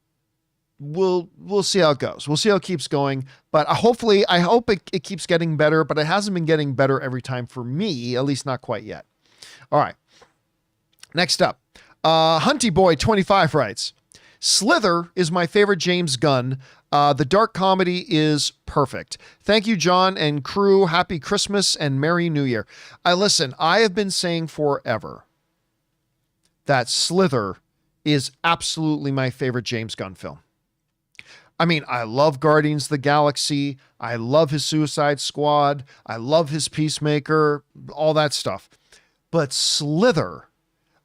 we'll see how it goes. We'll see how it keeps going. But hopefully, I hope it keeps getting better, but it hasn't been getting better every time for me, at least not quite yet. All right. Next up, Hunty Boy 25 writes, Slither is my favorite James Gunn. The dark comedy is perfect. Thank you, John and crew. Happy Christmas and Merry New Year. Listen, I have been saying forever that Slither is absolutely my favorite James Gunn film. I mean, I love Guardians of the Galaxy. I love his Suicide Squad. I love his Peacemaker, all that stuff. But Slither,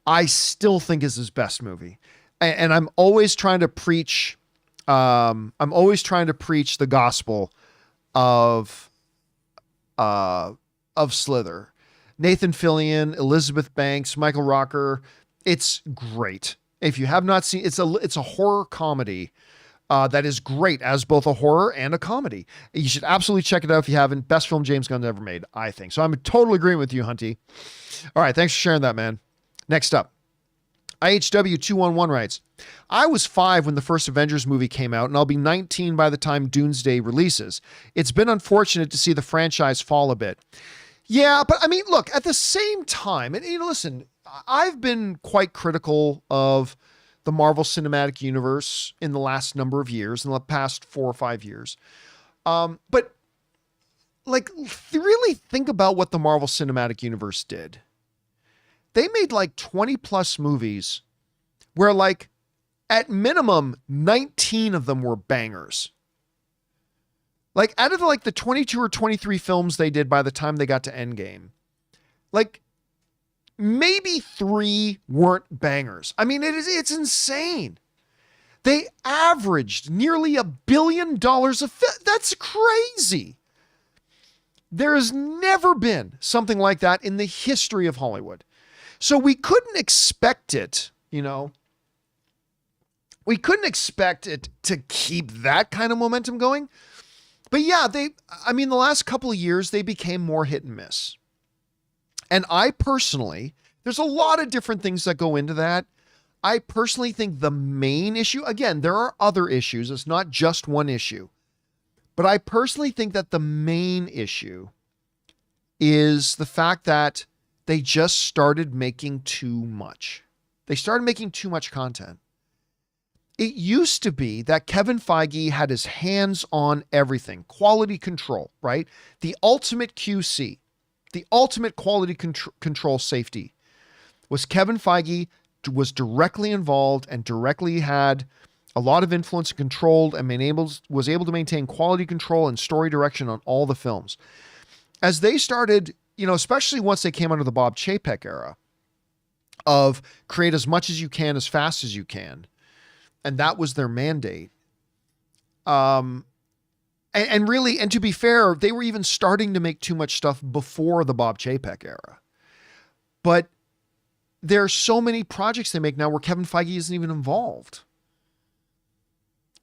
I still think is his best movie. And I'm always trying to preach. I'm always trying to preach the gospel of Slither. Nathan Fillion, Elizabeth Banks, Michael Rooker. It's great. If you have not seen, it's a horror comedy that is great as both a horror and a comedy. You should absolutely check it out if you haven't. Best film James Gunn ever made, I think. So I'm totally agreeing with you, Hunty. All right, thanks for sharing that, man. Next up, IHW211 writes, I was 5 when the first Avengers movie came out, and I'll be 19 by the time Doomsday releases. It's been unfortunate to see the franchise fall a bit. Yeah, but I mean, look, at the same time, and listen, I've been quite critical of the Marvel Cinematic Universe in the last number of years, in the past 4 or 5 years. But like, really think about what the Marvel Cinematic Universe did. They made like 20 plus movies where like at minimum 19 of them were bangers. Like out of like the 22 or 23 films they did by the time they got to Endgame, like maybe 3 weren't bangers. I mean, it's insane. They averaged nearly $1 billion a film. That's crazy. There has never been something like that in the history of Hollywood. So we couldn't expect it, you know. We couldn't expect it to keep that kind of momentum going. But yeah, the last couple of years, they became more hit and miss. And I personally, there's a lot of different things that go into that. I personally think the main issue, again, there are other issues. It's not just one issue. But I personally think that the main issue is the fact that they just started making too much. They started making too much content. It used to be that Kevin Feige had his hands on everything. Quality control, right? The ultimate QC, the ultimate quality control safety was Kevin Feige was directly involved and directly had a lot of influence and controlled and was able to maintain quality control and story direction on all the films. As they started, you know, especially once they came under the Bob Chapek era of create as much as you can, as fast as you can. And that was their mandate. And to be fair, they were even starting to make too much stuff before the Bob Chapek era. But there are so many projects they make now where Kevin Feige isn't even involved.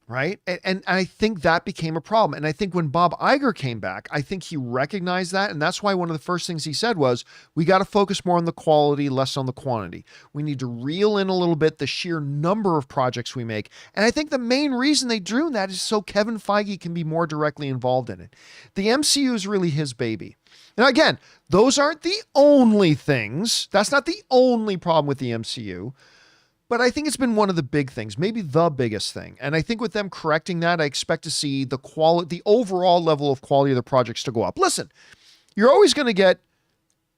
Right? And I think that became a problem. And I think when Bob Iger came back, I think he recognized that. And that's why one of the first things he said was, we got to focus more on the quality, less on the quantity. We need to reel in a little bit the sheer number of projects we make. And I think the main reason they drew that is so Kevin Feige can be more directly involved in it. The MCU is really his baby. And again, those aren't the only things. That's not the only problem with the MCU. But I think it's been one of the big things, maybe the biggest thing. And I think with them correcting that, I expect to see the overall level of quality of the projects to go up. Listen, you're always going to get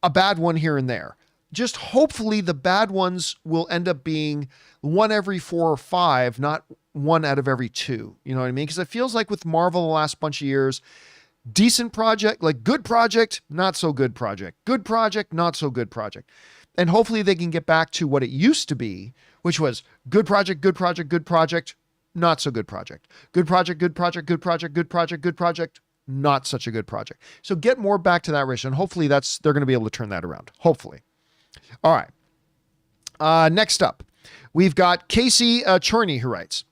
a bad one here and there. Just hopefully the bad ones will end up being 1 every 4 or 5, not 1 out of every 2. You know what I mean? Because it feels like with Marvel the last bunch of years, decent project, like good project, not so good project. Good project, not so good project. And hopefully they can get back to what it used to be, which was good project, good project, good project, not so good project. Good project, good project, good project, good project, good project, not such a good project. So get more back to that ratio, and hopefully they're going to be able to turn that around. Hopefully. All right. Next up, we've got Casey Cherney, who writes,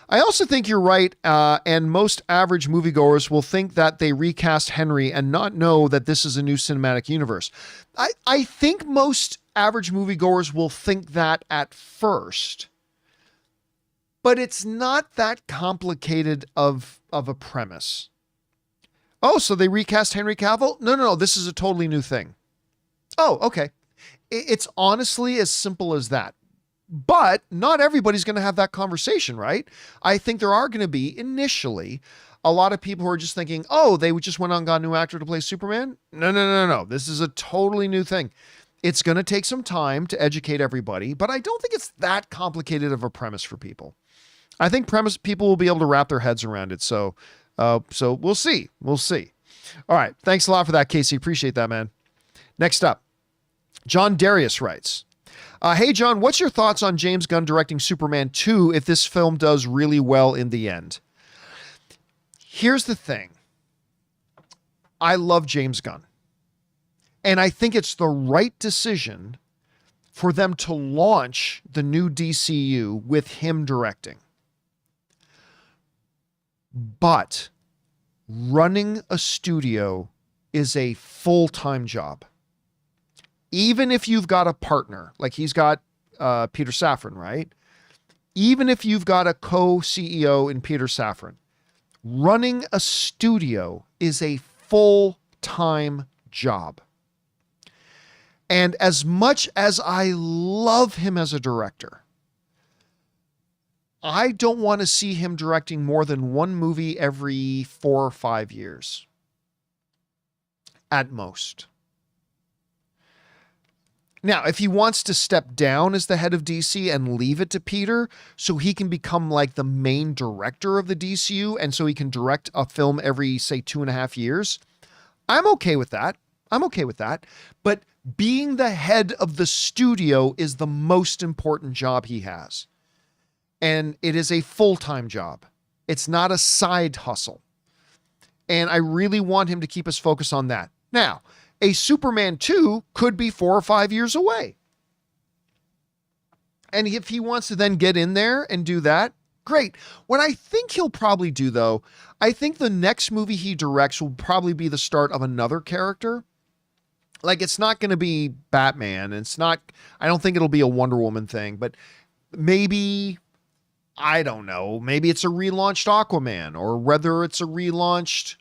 I also think you're right, and most average moviegoers will think that they recast Henry and not know that this is a new cinematic universe. I think most average moviegoers will think that at first, but it's not that complicated of a premise. Oh, so they recast Henry Cavill? No, this is a totally new thing. Oh, okay. It's honestly as simple as that. But not everybody's going to have that conversation, right? I think there are going to be initially a lot of people who are just thinking, oh, they just went on and got a new actor to play Superman. No. This is a totally new thing. It's going to take some time to educate everybody, but I don't think it's that complicated of a premise for people. I think people will be able to wrap their heads around it. So we'll see. We'll see. All right. Thanks a lot for that, Casey. Appreciate that, man. Next up, John Darius writes, hey, John, what's your thoughts on James Gunn directing Superman 2 if this film does really well in the end? Here's the thing. I love James Gunn. And I think it's the right decision for them to launch the new DCU with him directing. But running a studio is a full-time job. Even if you've got a partner, like he's got Peter Safran, right? Even if you've got a co-CEO in Peter Safran, running a studio is a full-time job. And as much as I love him as a director, I don't want to see him directing more than one movie every 4 or 5 years. At most. Now, if he wants to step down as the head of DC and leave it to Peter so he can become like the main director of the DCU and so he can direct a film every, say, 2.5 years, I'm okay with that. I'm okay with that. But being the head of the studio is the most important job he has. And it is a full-time job. It's not a side hustle. And I really want him to keep us focused on that. Now, a Superman 2 could be 4 or 5 years away. And if he wants to then get in there and do that, great. What I think he'll probably do, though, I think the next movie he directs will probably be the start of another character. Like, it's not going to be Batman. It's not, I don't think it'll be a Wonder Woman thing, but maybe, I don't know, maybe it's a relaunched Aquaman, or whether it's a relaunched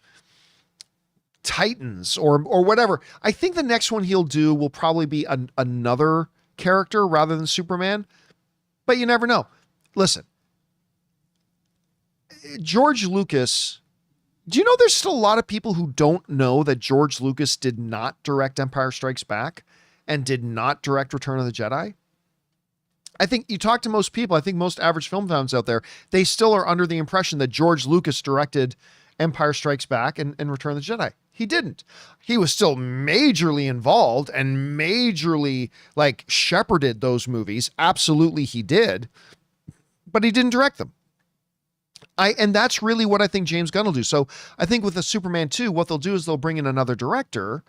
Titans or whatever. I think the next one he'll do will probably be another character rather than Superman, but you never know. Listen, George Lucas, do you know there's still a lot of people who don't know that George Lucas did not direct Empire Strikes Back and did not direct Return of the Jedi? I think you talk to most people, I think most average film fans out there, they still are under the impression that George Lucas directed Empire Strikes Back and Return of the Jedi. He didn't. He was still majorly involved and majorly like shepherded those movies. Absolutely he did, but he didn't direct them. And that's really what I think James Gunn will do. So I think with the Superman 2, what they'll do is they'll bring in another director,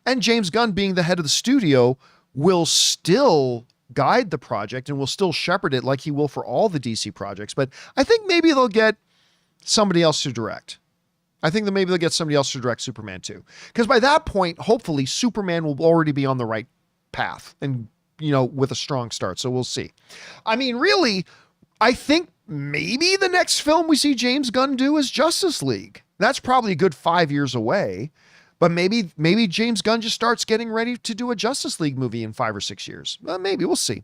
and James Gunn, being the head of the studio, will still guide the project and will still shepherd it like he will for all the DC projects. But I think maybe they'll get somebody else to direct. I think that maybe they'll get somebody else to direct Superman 2. Because by that point, hopefully Superman will already be on the right path and, you know, with a strong start. So we'll see. I mean, really, I think maybe the next film we see James Gunn do is Justice League. That's probably a good 5 years away. But maybe James Gunn just starts getting ready to do a Justice League movie in 5 or 6 years. Maybe. We'll see.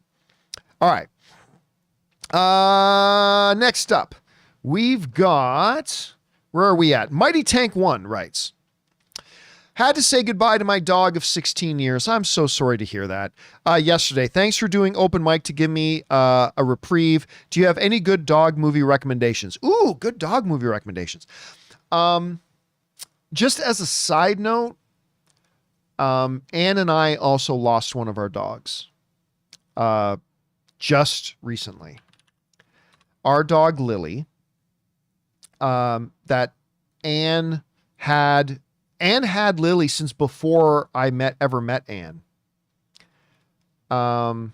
All right. Next up, we've got... Where are we at? Mighty Tank 1 writes, had to say goodbye to my dog of 16 years. I'm so sorry to hear that. Yesterday, thanks for doing open mic to give me a reprieve. Do you have any good dog movie recommendations? Ooh, good dog movie recommendations. Just as a side note, Anne and I also lost one of our dogs just recently. Our dog, Lily, that Anne had Lily since before I ever met Anne. I'll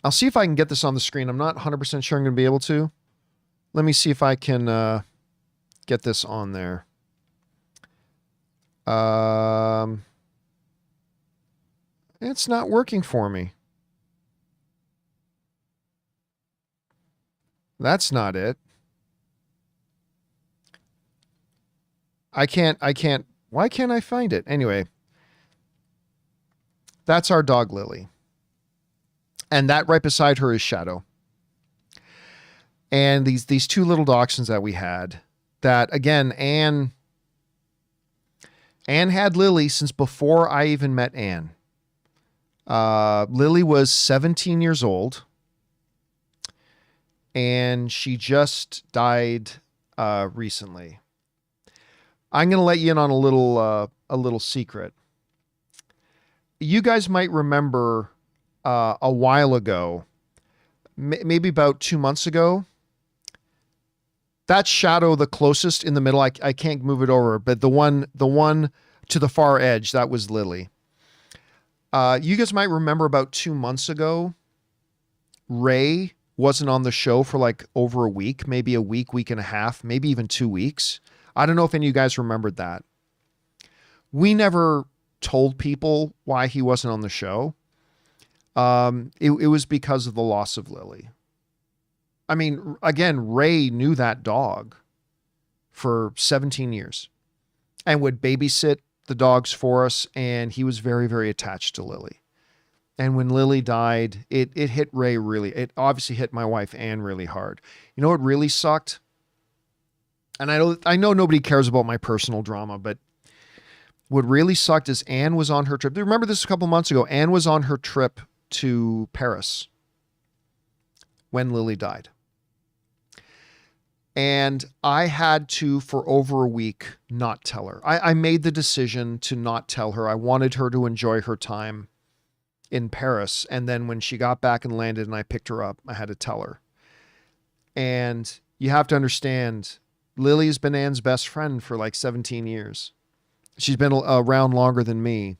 see if I can get this on the screen. I'm not 100% sure I'm going to be able to. Let me see if I can get this on there. It's not working for me. That's not it. I can't, why can't I find it? Anyway, that's our dog, Lily. And that right beside her is Shadow. And these two little dachshunds that we had, that again, Anne had Lily since before I even met Anne. Lily was 17 years old and she just died recently. I'm going to let you in on a little secret. You guys might remember a while ago, maybe about 2 months ago, that Shadow, the closest in the middle, I can't move it over, but the one to the far edge, that was Lily. You guys might remember about 2 months ago, Ray wasn't on the show for like over a week, maybe a week, week and a half, maybe even 2 weeks. I don't know if any of you guys remembered that. We never told people why he wasn't on the show. It was because of the loss of Lily. I mean, again, Ray knew that dog for 17 years and would babysit the dogs for us. And he was very, very attached to Lily. And when Lily died, it hit Ray it obviously hit my wife Anne really hard. You know what really sucked? And I know nobody cares about my personal drama, but what really sucked is Anne was on her trip. Remember this a couple months ago? Anne was on her trip to Paris when Lily died. And I had to, for over a week, not tell her. I made the decision to not tell her. I wanted her to enjoy her time in Paris. And then when she got back and landed and I picked her up, I had to tell her. And you have to understand, Lily's been Anne's best friend for like 17 years. She's been around longer than me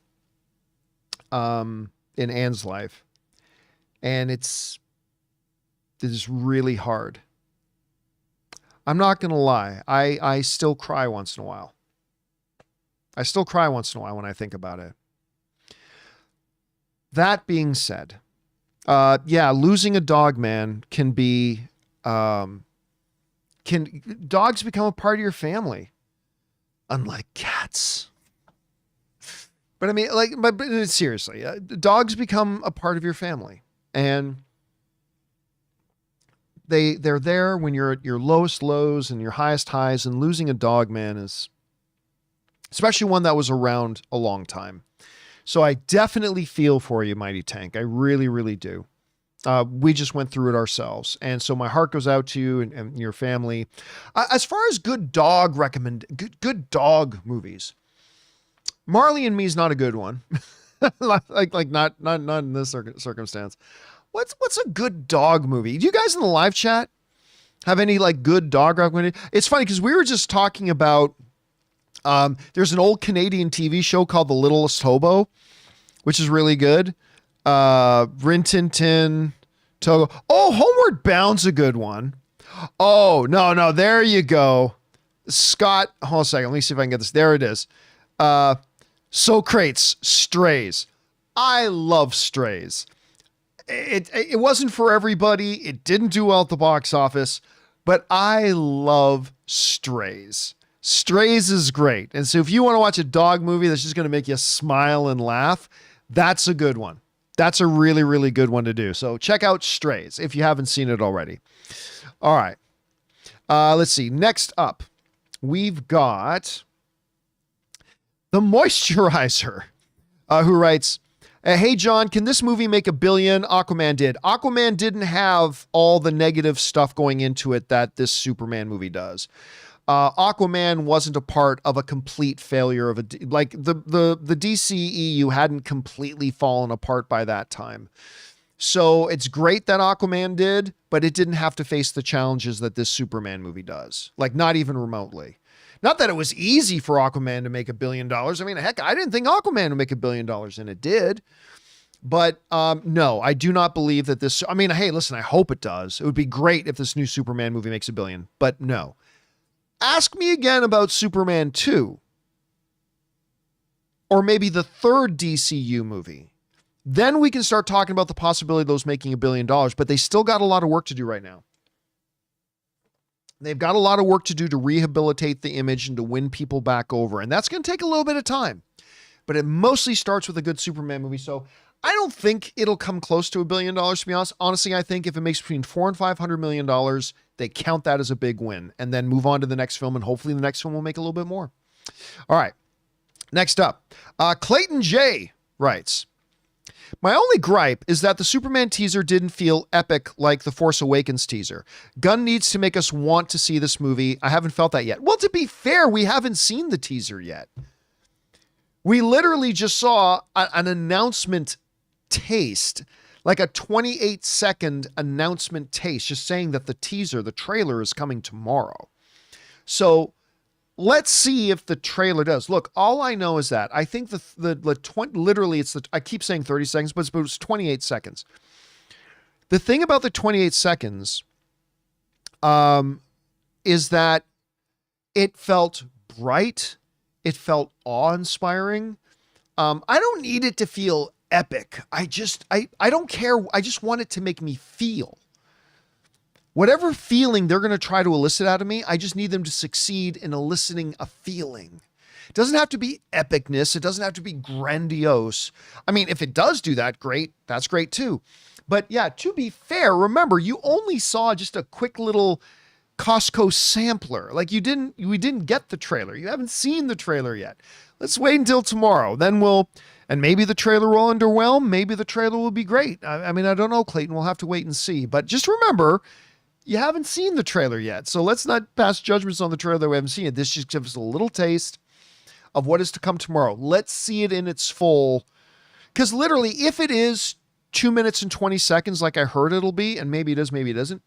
in Anne's life. And it is really hard. I'm not going to lie. I still cry once in a while. I still cry once in a while when I think about it. That being said, losing a dog, man, can be, dogs become a part of your family, unlike cats. But I mean, but seriously, dogs become a part of your family, and they're there when you're at your lowest lows and your highest highs, and losing a dog, man, is, especially one that was around a long time. So I definitely feel for you, Mighty Tank. I really, really do. We just went through it ourselves. And so my heart goes out to you and your family. As far as good dog movies, Marley and Me is not a good one. like not in this circumstance. What's a good dog movie? Do you guys in the live chat have any like good dog recommendation? It's funny because we were just talking about, there's an old Canadian TV show called The Littlest Hobo, which is really good. Rin Tin Tin, Togo. Oh, Homeward Bound's a good one. Oh, no, there you go. Scott, hold on a second. Let me see if I can get this. There it is. Socrates, Strays. I love Strays. It wasn't for everybody. It didn't do well at the box office, but I love Strays. Strays is great. And so if you want to watch a dog movie that's just going to make you smile and laugh, that's a good one. That's a really, really good one to do. So check out Strays if you haven't seen it already. All right. Let's see. Next up, we've got The Moisturizer, who writes, hey, John, can this movie make $1 billion? Aquaman did. Aquaman didn't have all the negative stuff going into it that this Superman movie does. Aquaman wasn't a part of a complete failure of the DCEU hadn't completely fallen apart by that time. So it's great that Aquaman did, but it didn't have to face the challenges that this Superman movie does. Like, not even remotely. Not that it was easy for Aquaman to make $1 billion. I mean, heck, I didn't think Aquaman would make $1 billion, and it did. But no, I do not believe that this, I mean, hey, listen, I hope it does. It would be great if this new Superman movie makes $1 billion, but no. Ask me again about Superman 2. Or maybe the third DCU movie. Then we can start talking about the possibility of those making $1 billion, but they still got a lot of work to do right now. They've got a lot of work to do to rehabilitate the image and to win people back over. And that's going to take a little bit of time. But it mostly starts with a good Superman movie. So I don't think it'll come close to $1 billion, to be honest. Honestly, I think if it makes between $400 and $500 million, they count that as a big win and then move on to the next film. And hopefully the next film will make a little bit more. All right. Next up, Clayton J writes, my only gripe is that the Superman teaser didn't feel epic like the Force Awakens teaser. Gunn needs to make us want to see this movie. I haven't felt that yet. Well, to be fair, we haven't seen the teaser yet. We literally just saw an announcement taste, like a 28-second announcement taste, just saying that the trailer is coming tomorrow. So let's see if the trailer does. Look, all I know is that I think literally I keep saying 30 seconds, but it was 28 seconds. The thing about the 28 seconds is that it felt bright. It felt awe-inspiring. I don't need it to feel epic. I don't care. I just want it to make me feel. Whatever feeling they're going to try to elicit out of me, I just need them to succeed in eliciting a feeling. It doesn't have to be epicness. It doesn't have to be grandiose. I mean, if it does do that, great. That's great too. But yeah, to be fair, remember, you only saw just a quick little Costco sampler. Like we didn't get the trailer. You haven't seen the trailer yet. Let's wait until tomorrow. Then and maybe the trailer will underwhelm. Maybe the trailer will be great. I mean, I don't know, Clayton. We'll have to wait and see. But just remember, you haven't seen the trailer yet. So let's not pass judgments on the trailer that we haven't seen it. This just gives us a little taste of what is to come tomorrow. Let's see it in its full. Because literally, if it is 2 minutes and 20 seconds like I heard it'll be, and maybe it is, maybe it isn't.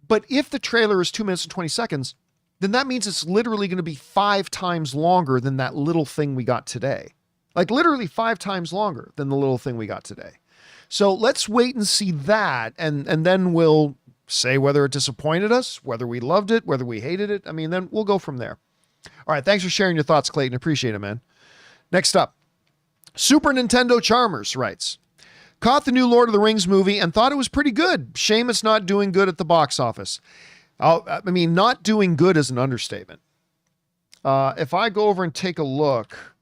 But if the trailer is 2 minutes and 20 seconds, then that means it's literally going to be 5 times longer than that little thing we got today. Like literally 5 times longer than the little thing we got today. So let's wait and see that. And then we'll say whether it disappointed us, whether we loved it, whether we hated it. I mean, then we'll go from there. All right. Thanks for sharing your thoughts, Clayton. Appreciate it, man. Next up, Super Nintendo Charmers writes, caught the new Lord of the Rings movie and thought it was pretty good. Shame it's not doing good at the box office. I mean, not doing good is an understatement. If I go over and take a look,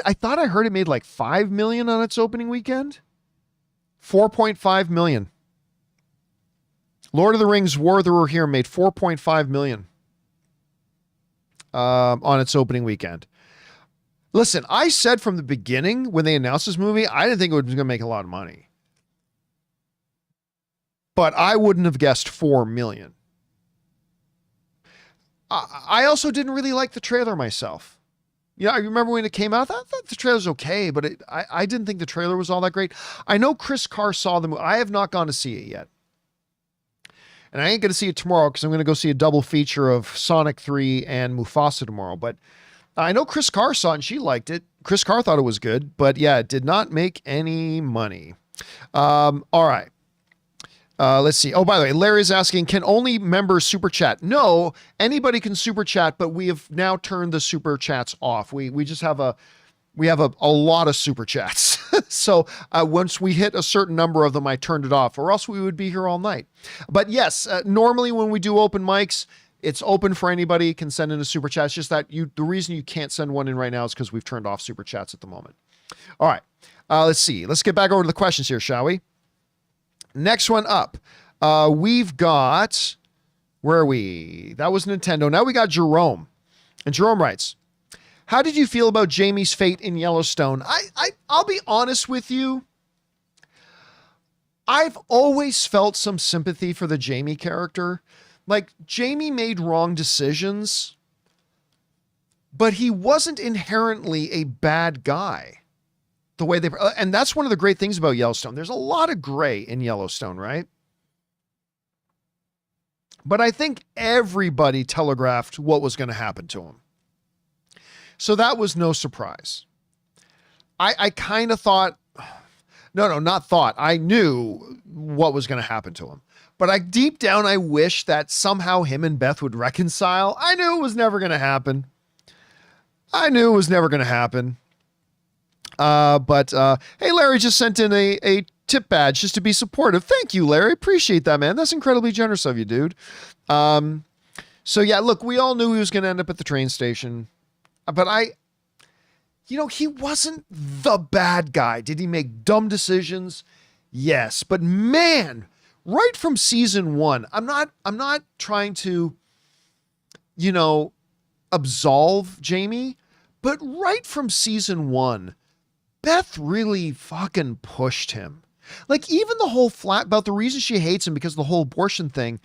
I thought I heard it made like 5 million on its opening weekend. 4.5 million. Lord of the Rings War of the Rohirrim made 4.5 million on its opening weekend. Listen, I said from the beginning when they announced this movie, I didn't think it was going to make a lot of money. But I wouldn't have guessed 4 million. I also didn't really like the trailer myself. Yeah, I remember when it came out, I thought the trailer was okay, but I didn't think the trailer was all that great. I know Chris Carr saw the movie. I have not gone to see it yet. And I ain't going to see it tomorrow because I'm going to go see a double feature of Sonic 3 and Mufasa tomorrow. But I know Chris Carr saw it and she liked it. Chris Carr thought it was good, but yeah, it did not make any money. All right. Let's see. Oh, by the way, Larry's asking, can only members super chat? No, anybody can super chat, but we have now turned the super chats off. We just have a lot of super chats. So once we hit a certain number of them, I turned it off, or else we would be here all night. But yes, normally when we do open mics, it's open for anybody can send in a super chat. It's just that the reason you can't send one in right now is because we've turned off super chats at the moment. All right. Let's see. Let's get back over to the questions here, shall we? Next one up. We've got, where are we? That was Nintendo. Now we got Jerome. And Jerome writes, how did you feel about Jamie's fate in Yellowstone? I'll be honest with you. I've always felt some sympathy for the Jamie character. Like, Jamie made wrong decisions, but he wasn't inherently a bad guy. The way they, and that's one of the great things about Yellowstone. There's a lot of gray in Yellowstone, right? But I think everybody telegraphed what was going to happen to him. So that was no surprise. I kind of thought, not thought. I knew what was going to happen to him. But deep down, I wish that somehow him and Beth would reconcile. I knew it was never going to happen. But hey, Larry just sent in a tip badge just to be supportive. Thank you, Larry. Appreciate that, man. That's incredibly generous of you, dude. So yeah, look, we all knew he was going to end up at the train station, but he wasn't the bad guy. Did he make dumb decisions? Yes, but man, right from season 1, I'm not trying to, absolve Jamie, but right from season 1, Beth really fucking pushed him. Like, even the whole about the reason she hates him because of the whole abortion thing.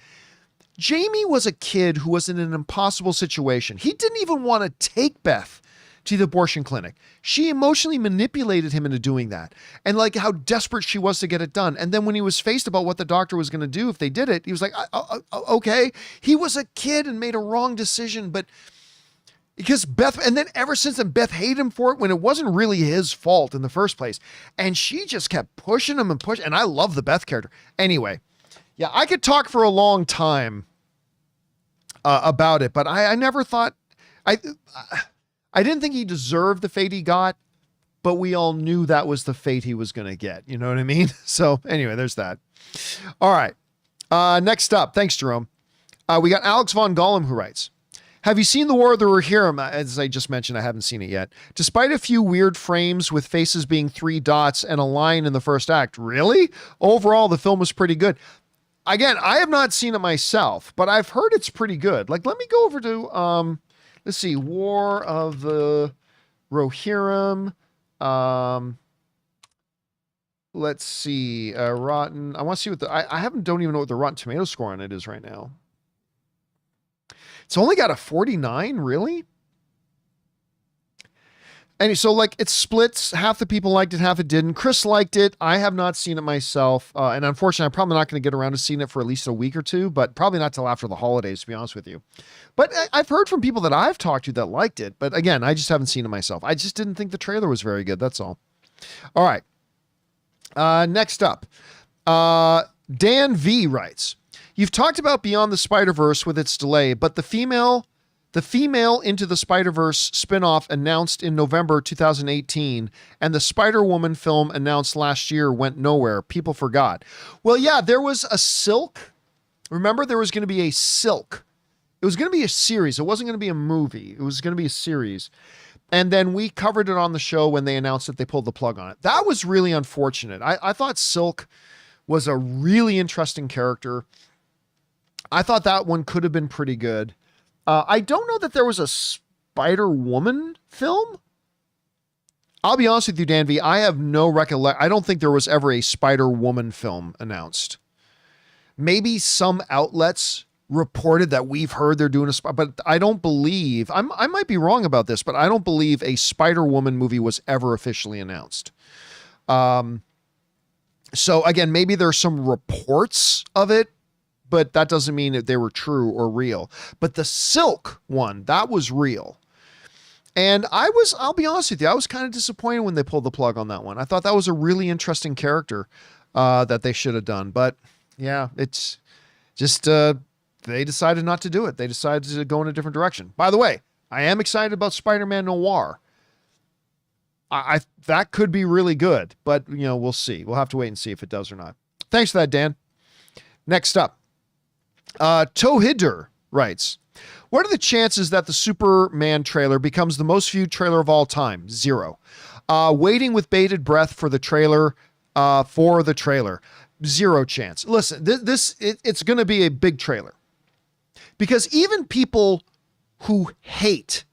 Jamie was a kid who was in an impossible situation. He didn't even want to take Beth to the abortion clinic. She emotionally manipulated him into doing that. And like how desperate she was to get it done. And then when he was faced about what the doctor was going to do if they did it, he was like, okay. He was a kid and made a wrong decision, but Because Beth, and then ever since then, Beth hated him for it when it wasn't really his fault in the first place. And she just kept pushing him and pushing. And I love the Beth character. Anyway, yeah, I could talk for a long time about it, but I never thought, I didn't think he deserved the fate he got, but we all knew that was the fate he was going to get. You know what I mean? So anyway, there's that. All right. Next up, thanks, Jerome. We got Alex Von Gollum who writes, have you seen The War of the Rohirrim? As I just mentioned, I haven't seen it yet. Despite a few weird frames with faces being 3 dots and a line in the first act. Really? Overall, the film was pretty good. Again, I have not seen it myself, but I've heard it's pretty good. Like, let me go over to, let's see, War of the Rohirrim. Let's see, Rotten. I want to see what don't even know what the Rotten Tomato score on it is right now. It's only got a 49, really? And so, like, it splits. Half the people liked it, half it didn't. Chris liked it. I have not seen it myself. And unfortunately, I'm probably not going to get around to seeing it for at least a week or two, but probably not till after the holidays, to be honest with you. But I've heard from people that I've talked to that liked it. But again, I just haven't seen it myself. I just didn't think the trailer was very good. That's all. All right. Next up, Dan V writes, you've talked about Beyond the Spider-Verse with its delay, but the female Into the Spider-Verse spinoff announced in November 2018 and the Spider-Woman film announced last year went nowhere. People forgot. Well, yeah, there was a Silk. Remember, there was going to be a Silk. It was going to be a series. It wasn't going to be a movie. It was going to be a series. And then we covered it on the show when they announced that they pulled the plug on it. That was really unfortunate. I thought Silk was a really interesting character. I thought that one could have been pretty good. I don't know that there was a Spider-Woman film. I'll be honest with you, Dan V. I have no recollection. I don't think there was ever a Spider-Woman film announced. Maybe some outlets reported that we've heard they're doing but I don't believe, I might be wrong about this, but I don't believe a Spider-Woman movie was ever officially announced. So again, maybe there's some reports of it, but that doesn't mean that they were true or real. But the Silk one, that was real. And I'll be honest with you, I was kind of disappointed when they pulled the plug on that one. I thought that was a really interesting character that they should have done. But yeah, it's just, they decided not to do it. They decided to go in a different direction. By the way, I am excited about Spider-Man Noir. That could be really good, but we'll see. We'll have to wait and see if it does or not. Thanks for that, Dan. Next up, Tohider writes, what are the chances that the Superman trailer becomes the most viewed trailer of all time? 0. Waiting with bated breath for the trailer, 0 chance. Listen, it's going to be a big trailer. Because even people who hate,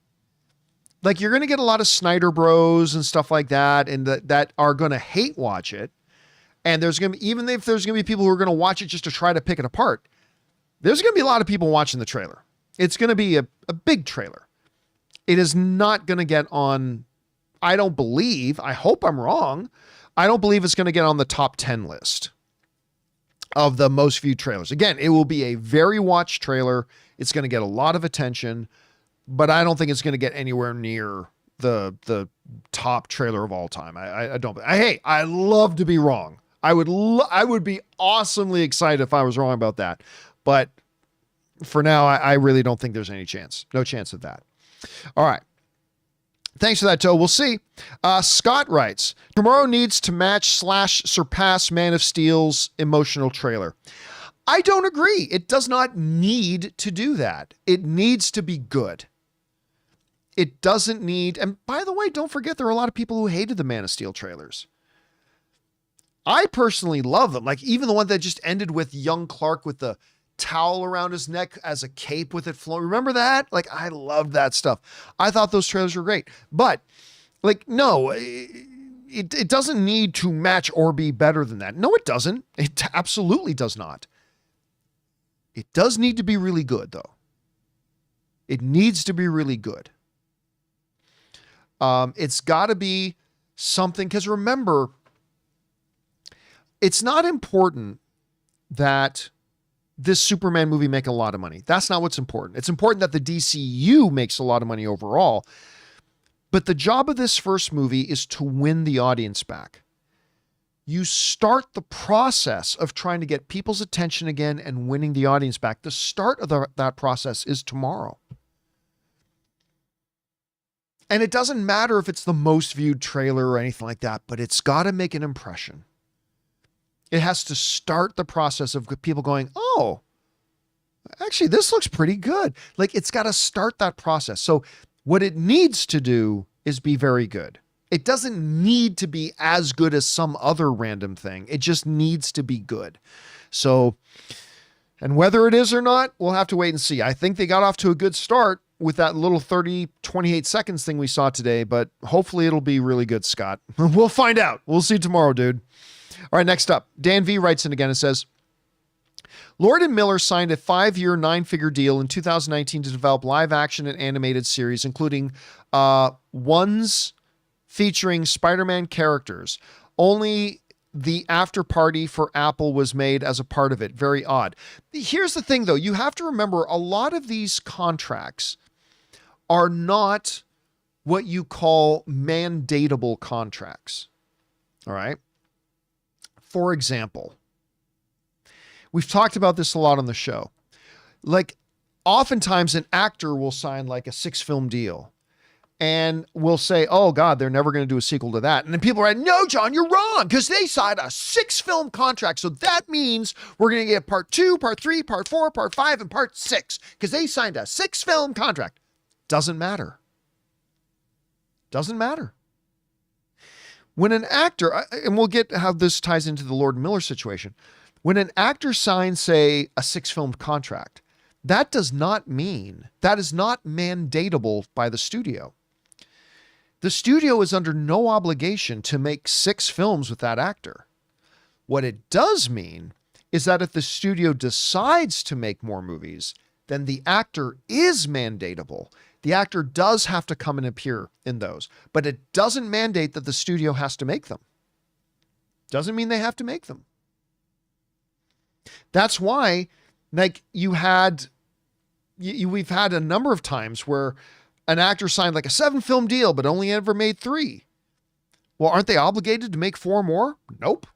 like you're going to get a lot of Snyder bros and stuff like that, and that are going to hate watch it. And there's going to be, even if there's going to be people who are going to watch it just to try to pick it apart, there's going to be a lot of people watching the trailer. It's going to be a big trailer. It is not going to get on, I don't believe, I hope I'm wrong, I don't believe it's going to get on the top 10 list of the most viewed trailers. Again, it will be a very watched trailer. It's going to get a lot of attention, but I don't think it's going to get anywhere near the top trailer of all time. I don't. Hey, I love to be wrong. I would be awesomely excited if I was wrong about that. But for now, I really don't think there's any chance. No chance of that. All right. Thanks for that, Toe. We'll see. Scott writes, tomorrow needs to match/surpass Man of Steel's emotional trailer. I don't agree. It does not need to do that. It needs to be good. It doesn't need, and by the way, don't forget there are a lot of people who hated the Man of Steel trailers. I personally love them. Like even the one that just ended with young Clark with the towel around his neck as a cape with it flowing. Remember that? Like I loved that stuff. I thought those trailers were great, but like, no, it doesn't need to match or be better than that. No, it doesn't. It absolutely does not. It does need to be really good though. It needs to be really good. It's gotta be something, because remember, it's not important that this Superman movie make a lot of money. That's not what's important. It's important that the DCU makes a lot of money overall. But the job of this first movie is to win the audience back. You start the process of trying to get people's attention again and winning the audience back. The start of that process is tomorrow. And it doesn't matter if it's the most viewed trailer or anything like that, but it's got to make an impression. It has to start the process of people going, oh, actually, this looks pretty good. Like, it's got to start that process. So what it needs to do is be very good. It doesn't need to be as good as some other random thing. It just needs to be good. So, and whether it is or not, we'll have to wait and see. I think they got off to a good start with that little 28 seconds thing we saw today, but hopefully it'll be really good, Scott. We'll find out. We'll see tomorrow, dude. All right, next up, Dan V writes in again and says, Lord and Miller signed a 5-year, 9-figure deal in 2019 to develop live action and animated series, including ones featuring Spider-Man characters. Only the after party for Apple was made as a part of it. Very odd. Here's the thing, though. You have to remember a lot of these contracts are not what you call mandatable contracts. All right. For example, we've talked about this a lot on the show. Like, oftentimes an actor will sign like a 6-film deal and will say, oh God, they're never going to do a sequel to that. And then people are like, no, John, you're wrong, because they signed a 6-film contract. So that means we're going to get part 2, part 3, part 4, part 5, and part 6, because they signed a 6-film contract. Doesn't matter. Doesn't matter. When an actor, and we'll get how this ties into the Lord and Miller situation. When an actor signs, say, a 6-film contract, that is not mandatable by the studio. The studio is under no obligation to make 6 films with that actor. What it does mean is that if the studio decides to make more movies, then the actor is mandatable. The actor does have to come and appear in those, but it doesn't mandate that the studio has to make them. Doesn't mean they have to make them. That's why, like, we've had a number of times where an actor signed like a 7-film deal, but only ever made 3. Well, aren't they obligated to make 4 more? Nope.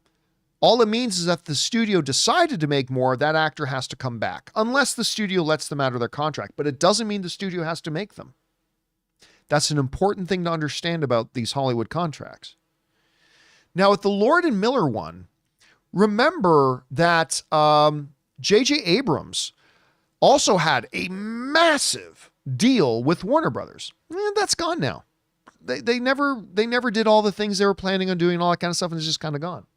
All it means is that if the studio decided to make more, that actor has to come back, unless the studio lets them out of their contract. But it doesn't mean the studio has to make them. That's an important thing to understand about these Hollywood contracts. Now, with the Lord and Miller one, remember that J.J. Abrams also had a massive deal with Warner Brothers. That's gone now. They never did all the things they were planning on doing, all that kind of stuff, and it's just kind of gone.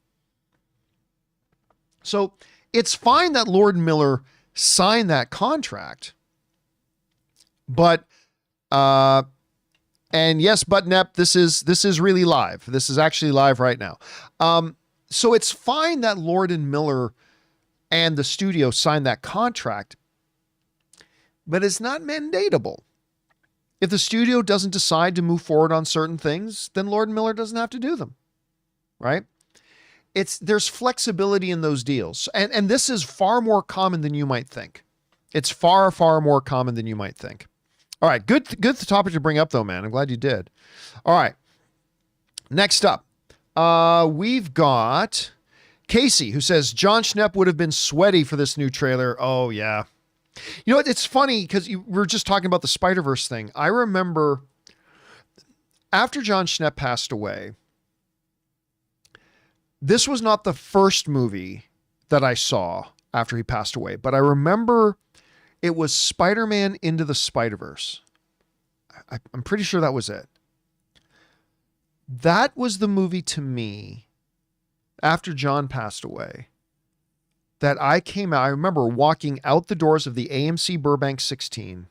So it's fine that Lord and Miller signed that contract, but and yes, Button-Up, this is really live. This is actually live right now. So it's fine that Lord and Miller and the studio signed that contract, but it's not mandatable. If the studio doesn't decide to move forward on certain things, then Lord and Miller doesn't have to do them, right? There's flexibility in those deals. And this is far more common than you might think. It's far, far more common than you might think. All right. Good topic to bring up though, man. I'm glad you did. All right. Next up, we've got Casey, who says John Schnepp would have been sweaty for this new trailer. Oh yeah. You know what? It's funny because we were just talking about the Spider-Verse thing. I remember after John Schnepp passed away, this was not the first movie that I saw after he passed away, but I remember it was Spider-Man Into the Spider-Verse. I'm pretty sure that was it. That was the movie to me after John passed away that I came out. I remember walking out the doors of the AMC Burbank 16,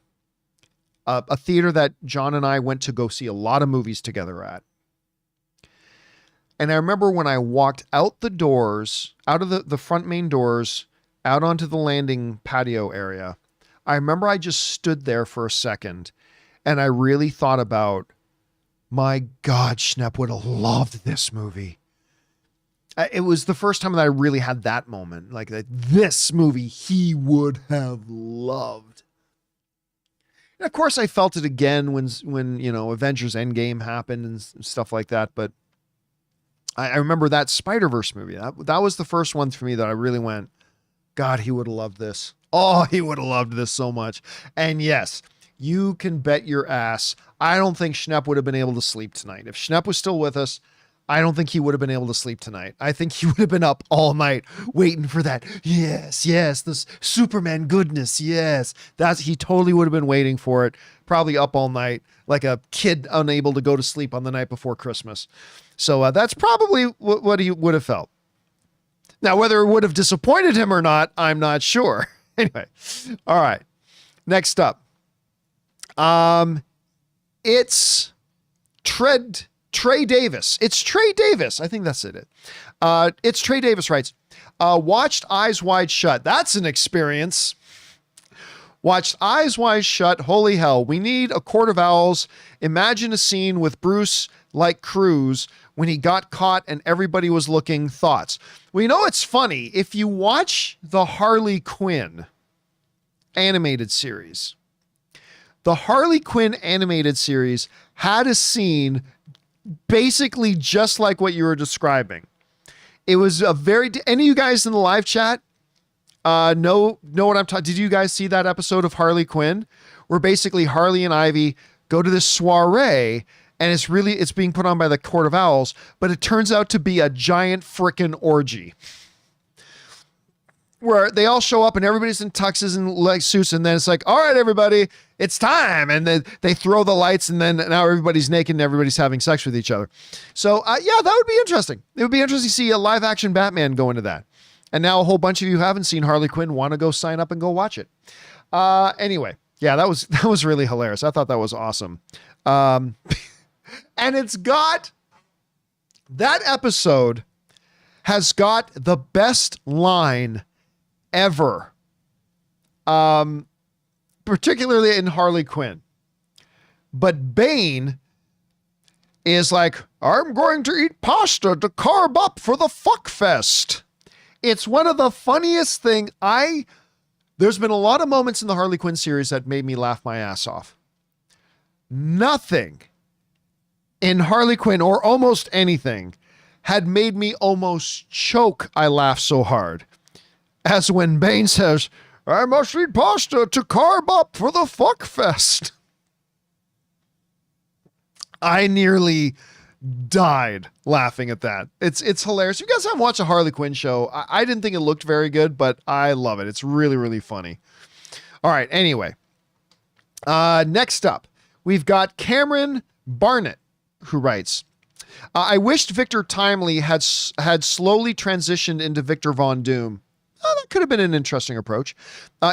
a theater that John and I went to go see a lot of movies together at. And I remember when I walked out the doors, out of the front main doors, out onto the landing patio area, I remember I just stood there for a second and I really thought about, my God, Schnepp would have loved this movie. It was the first time that I really had that moment. Like that, this movie he would have loved. And of course, I felt it again when Avengers Endgame happened and stuff like that. But I remember that Spider-Verse movie. That was the first one for me that I really went, God, he would have loved this. Oh, he would have loved this so much. And yes, you can bet your ass, I don't think Schnepp would have been able to sleep tonight. If Schnepp was still with us, I don't think he would have been able to sleep tonight. I think he would have been up all night waiting for that. Yes, this Superman goodness. Yes, he totally would have been waiting for it. Probably up all night like a kid unable to go to sleep on the night before Christmas. So that's probably what he would have felt. Now, whether it would have disappointed him or not, I'm not sure. Anyway, all right. Next up, it's Trey Davis. It's Trey Davis. I think that's it. It's Trey Davis writes, watched Eyes Wide Shut. That's an experience. Watched Eyes Wide Shut. Holy hell. We need a Court of Owls. Imagine a scene with Bruce like Cruz when he got caught and everybody was looking. Thoughts? Well, you know, it's funny. If you watch the Harley Quinn animated series, the Harley Quinn animated series had a scene basically just like what you were describing. It was any of you guys in the live chat know what I'm talking? Did you guys see that episode of Harley Quinn where basically Harley and Ivy go to this soiree and it's being put on by the Court of Owls, but it turns out to be a giant frickin' orgy where they all show up and everybody's in tuxes and like suits. And then it's like, all right, everybody, it's time. And then they throw the lights and then now everybody's naked and everybody's having sex with each other. So yeah, that would be interesting. It would be interesting to see a live action Batman go into that. And now a whole bunch of you haven't seen Harley Quinn, want to go sign up and go watch it. Anyway, yeah, that was really hilarious. I thought that was awesome. And it's got, that episode has got the best line ever. Particularly in Harley Quinn. But Bane is like, I'm going to eat pasta to carb up for the fuck fest. It's one of the funniest things. There's been a lot of moments in the Harley Quinn series that made me laugh my ass off. Nothing in Harley Quinn or almost anything had made me almost choke. I laughed so hard as when Bane says, I must eat pasta to carb up for the fuck fest. I nearly died laughing at that. It's hilarious. You guys haven't watched a Harley Quinn show. I didn't think it looked very good, but I love it. It's really, really funny. All right. Anyway, next up, we've got Cameron Barnett, who writes, I wished Victor Timely had slowly transitioned into Victor Von Doom. Oh, that could have been an interesting approach.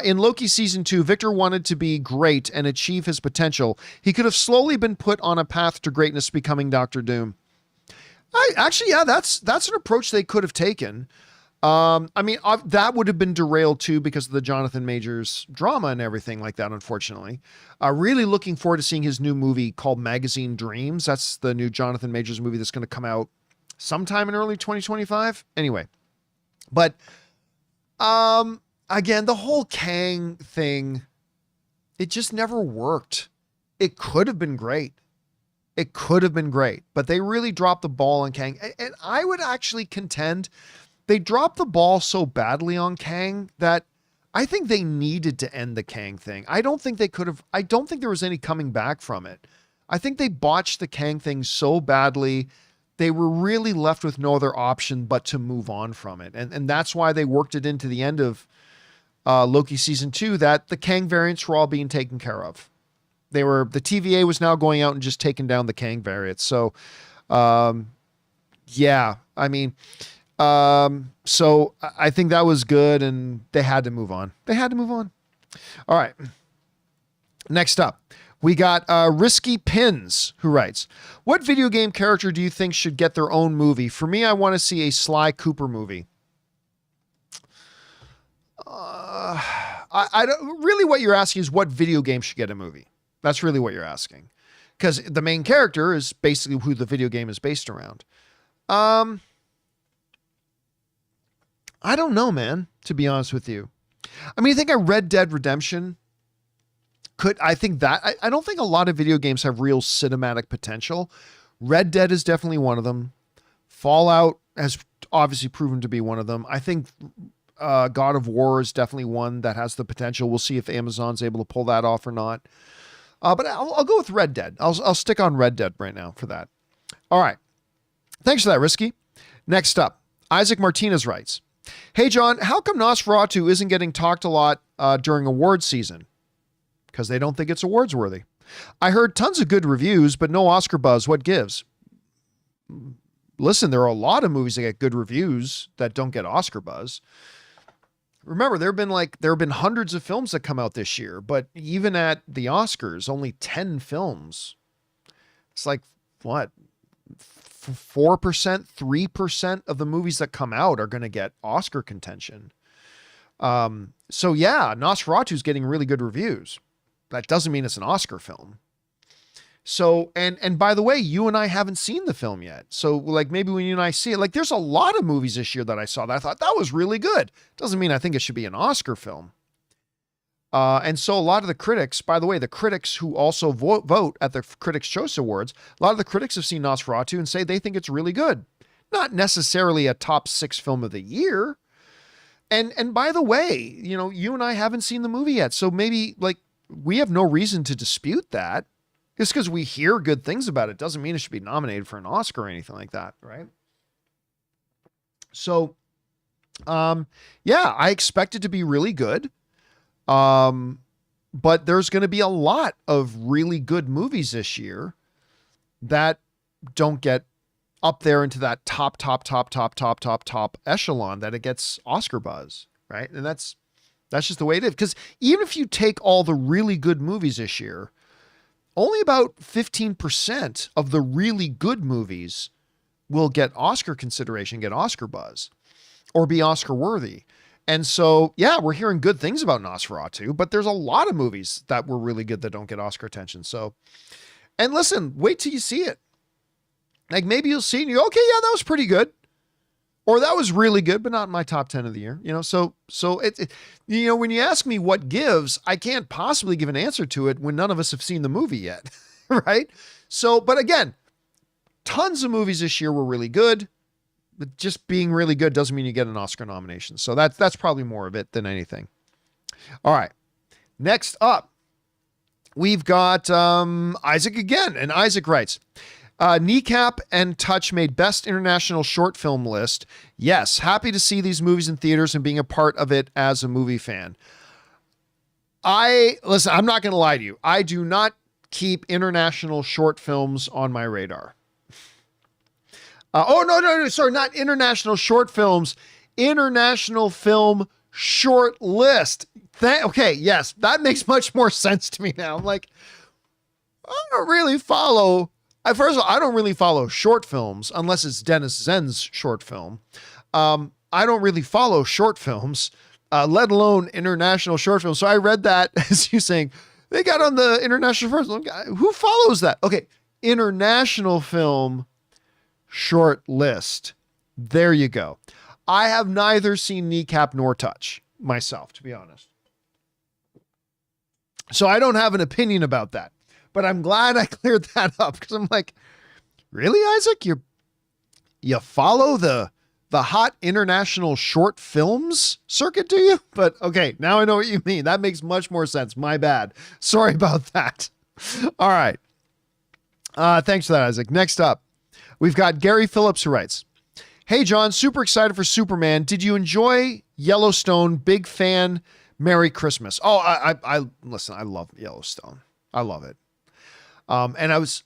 In Loki Season 2, Victor wanted to be great and achieve his potential. He could have slowly been put on a path to greatness, becoming Doctor Doom. That's an approach they could have taken. That would have been derailed too because of the Jonathan Majors drama and everything like that, unfortunately. Really looking forward to seeing his new movie called Magazine Dreams. That's the new Jonathan Majors movie that's going to come out sometime in early 2025. Anyway, but again, the whole Kang thing, it just never worked. It could have been great. But they really dropped the ball on Kang. And I would actually contend they dropped the ball so badly on Kang that I think they needed to end the Kang thing. I don't think there was any coming back from it. I think they botched the Kang thing so badly. They were really left with no other option but to move on from it. And that's why they worked it into the end of Loki Season 2, that the Kang variants were all being taken care of. The TVA was now going out and just taking down the Kang variants. So, yeah, I mean, so I think that was good and they had to move on. All right. Next up, we got Risky Pins, who writes, what video game character do you think should get their own movie? For me, I want to see a Sly Cooper movie. I don't really, what you're asking is what video game should get a movie. That's really what you're asking. Because the main character is basically who the video game is based around. I don't know, man, to be honest with you. I mean, I think a Red Dead Redemption I don't think a lot of video games have real cinematic potential. Red Dead is definitely one of them. Fallout has obviously proven to be one of them. I think God of War is definitely one that has the potential. We'll see if Amazon's able to pull that off or not. But I'll go with Red Dead. I'll stick on Red Dead right now for that. All right. Thanks for that, Risky. Next up, Isaac Martinez writes, "Hey, John, how come Nosferatu isn't getting talked a lot during awards season? Because they don't think it's awards worthy. I heard tons of good reviews, but no Oscar buzz. What gives?" Listen, there are a lot of movies that get good reviews that don't get Oscar buzz. Remember, there have been hundreds of films that come out this year, but even at the Oscars, only 10 films. It's like, what? 4%, 3% of the movies that come out are going to get Oscar contention. So yeah, Nosferatu is getting really good reviews. That doesn't mean it's an Oscar film. So, and by the way, you and I haven't seen the film yet. So like maybe when you and I see it, like there's a lot of movies this year that I saw that I thought that was really good. Doesn't mean I think it should be an Oscar film. And so a lot of the critics, by the way, the critics who also vote at the Critics' Choice Awards, a lot of the critics have seen Nosferatu and say they think it's really good. Not necessarily a top 6 film of the year. And by the way, you know, you and I haven't seen the movie yet. So maybe like we have no reason to dispute that. Just because we hear good things about it doesn't mean it should be nominated for an Oscar or anything like that, right? So, yeah, I expect it to be really good. But there's going to be a lot of really good movies this year that don't get up there into that top echelon that it gets Oscar buzz, right? And that's just the way it is. Because even if you take all the really good movies this year, only about 15% of the really good movies will get Oscar consideration, get Oscar buzz, or be Oscar worthy. And so, yeah, we're hearing good things about Nosferatu, but there's a lot of movies that were really good that don't get Oscar attention. So, and listen, wait till you see it. Like maybe you'll see it and you go, okay, yeah, that was pretty good. Or that was really good, but not in my top 10 of the year. You know, so you know, when you ask me what gives, I can't possibly give an answer to it when none of us have seen the movie yet. Right. So, but again, tons of movies this year were really good, but just being really good doesn't mean you get an Oscar nomination. So that's probably more of it than anything. All right. Next up, we've got Isaac again. And Isaac writes, Kneecap and Touch made Best International Short Film list. Yes, happy to see these movies in theaters and being a part of it as a movie fan. Listen, I'm not going to lie to you. I do not keep international short films on my radar. No, sorry, not international short films, international film short list. Okay, yes, that makes much more sense to me now. I'm like, I don't really follow. First of all, I don't really follow short films unless it's Dennis Zen's short film. I don't really follow short films, let alone international short films. So I read that as you saying they got on the international first. Who follows that? Okay, international film short list. There you go. I have neither seen Kneecap nor Touch myself, to be honest. So I don't have an opinion about that. But I'm glad I cleared that up because I'm like, really, Isaac? You follow the hot international short films circuit, do you? But okay, now I know what you mean. That makes much more sense. My bad. Sorry about that. All right. Thanks for that, Isaac. Next up, we've got Gary Phillips who writes, "Hey, John, super excited for Superman. Did you enjoy Yellowstone? Big fan. Merry Christmas." Oh, I listen, I love Yellowstone. I love it. And I was,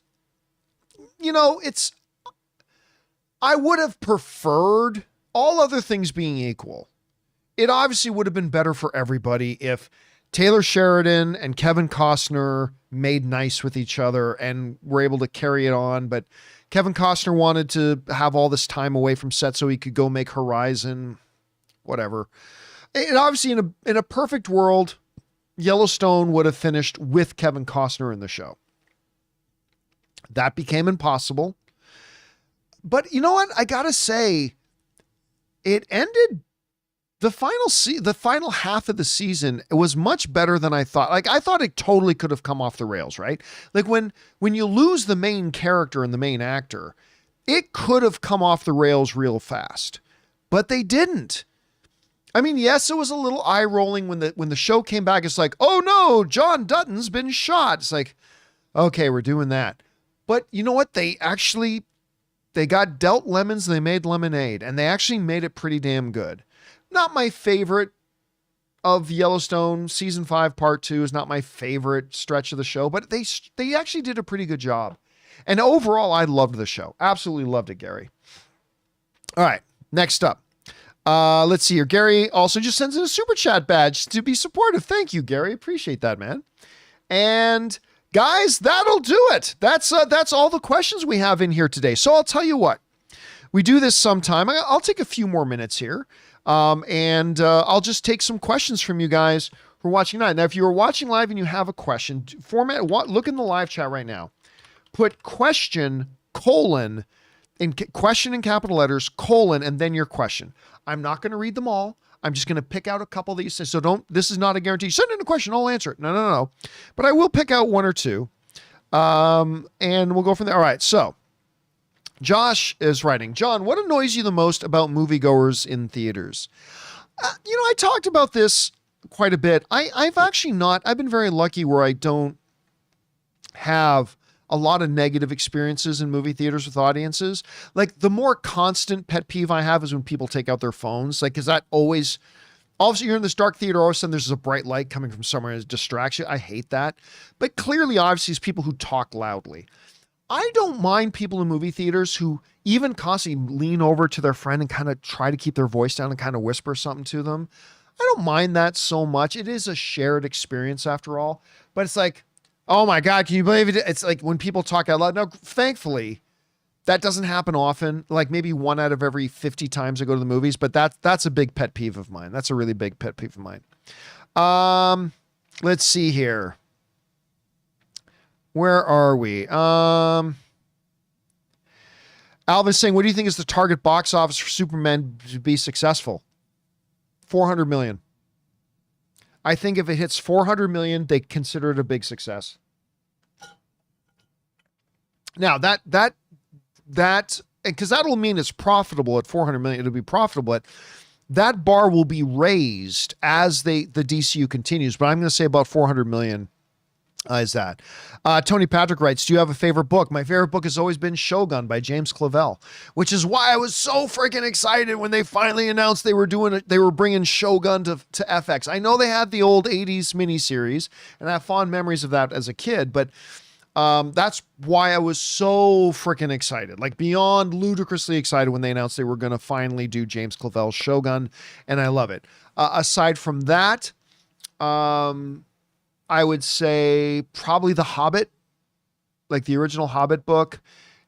you know, I would have preferred, all other things being equal, it obviously would have been better for everybody if Taylor Sheridan and Kevin Costner made nice with each other and were able to carry it on. But Kevin Costner wanted to have all this time away from set so he could go make Horizon, whatever. And obviously in a perfect world, Yellowstone would have finished with Kevin Costner in the show. That became impossible. But you know what? I gotta say, it ended the final half of the season, it was much better than I thought. Like, I thought it totally could have come off the rails, right? Like when you lose the main character and the main actor, it could have come off the rails real fast, but they didn't. I mean, yes, it was a little eye rolling when the show came back. It's like, oh no, John Dutton's been shot. It's like, okay, we're doing that. But you know what? They got dealt lemons and they made lemonade, and they actually made it pretty damn good. Not my favorite of Yellowstone. Season 5, part 2 is not my favorite stretch of the show, but they actually did a pretty good job. And overall, I loved the show. Absolutely loved it, Gary. All right, next up. Let's see here. Gary also just sends in a super chat badge to be supportive. Thank you, Gary. Appreciate that, man. And guys, that'll do it. That's all the questions we have in here today. So I'll tell you what, we do this sometime. I'll take a few more minutes here. And I'll just take some questions from you guys who are watching tonight. Now, if you are watching live and you have a question, look in the live chat right now. Put question, colon, question in capital letters, colon, and then your question. I'm not going to read them all. I'm just going to pick out a couple of these. So this is not a guarantee. Send in a question. I'll answer it. No. But I will pick out one or two. And we'll go from there. All right. So Josh is writing, John, what annoys you the most about moviegoers in theaters? I talked about this quite a bit. I've been very lucky where I don't have a lot of negative experiences in movie theaters with audiences. Like, the more constant pet peeve I have is when people take out their phones. Like, is that always, obviously you're in this dark theater, all of a sudden there's a bright light coming from somewhere and it distracts you. I hate that. But clearly, obviously, it's people who talk loudly. I don't mind people in movie theaters who even constantly lean over to their friend and kind of try to keep their voice down and kind of whisper something to them. I don't mind that so much. It is a shared experience after all. But it's like, oh my God, can you believe it? It's like when people talk out loud. Now, thankfully, that doesn't happen often. Like maybe 1 out of every 50 times I go to the movies, but that's a big pet peeve of mine. That's a really big pet peeve of mine. Let's see here. Where are we? Alvin's saying, what do you think is the target box office for Superman to be successful? 400 million. I think if it hits 400 million, they consider it a big success. Now because that'll mean it's profitable at 400 million. It'll be profitable, but that bar will be raised as the DCU continues. But I'm going to say about 400 million. Is that. Tony Patrick writes, do you have a favorite book? My favorite book has always been Shogun by James Clavell, which is why I was so freaking excited when they finally announced they were bringing Shogun to FX. I know they had the old 80s miniseries, and I have fond memories of that as a kid, but that's why I was so freaking excited, like beyond ludicrously excited when they announced they were going to finally do James Clavell's Shogun, and I love it. Aside from that, I would say probably The Hobbit, like the original Hobbit book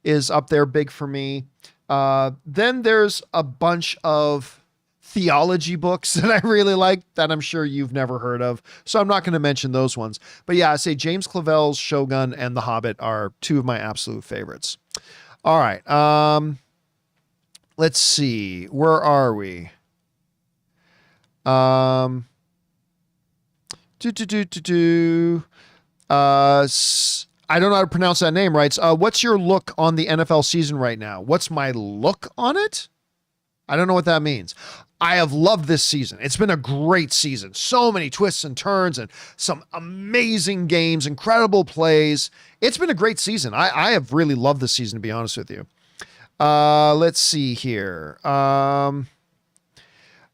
is up there big for me. Then there's a bunch of theology books that I really like that I'm sure you've never heard of. So I'm not going to mention those ones. But yeah, I say James Clavell's Shogun and The Hobbit are two of my absolute favorites. All right. Let's see. Where are we? I don't know how to pronounce that name, writes, what's your look on the NFL season right now? What's my look on it? I don't know what that means. I have loved this season. It's been a great season. So many twists and turns and some amazing games, incredible plays. It's been a great season. I have really loved this season, to be honest with you. Let's see here.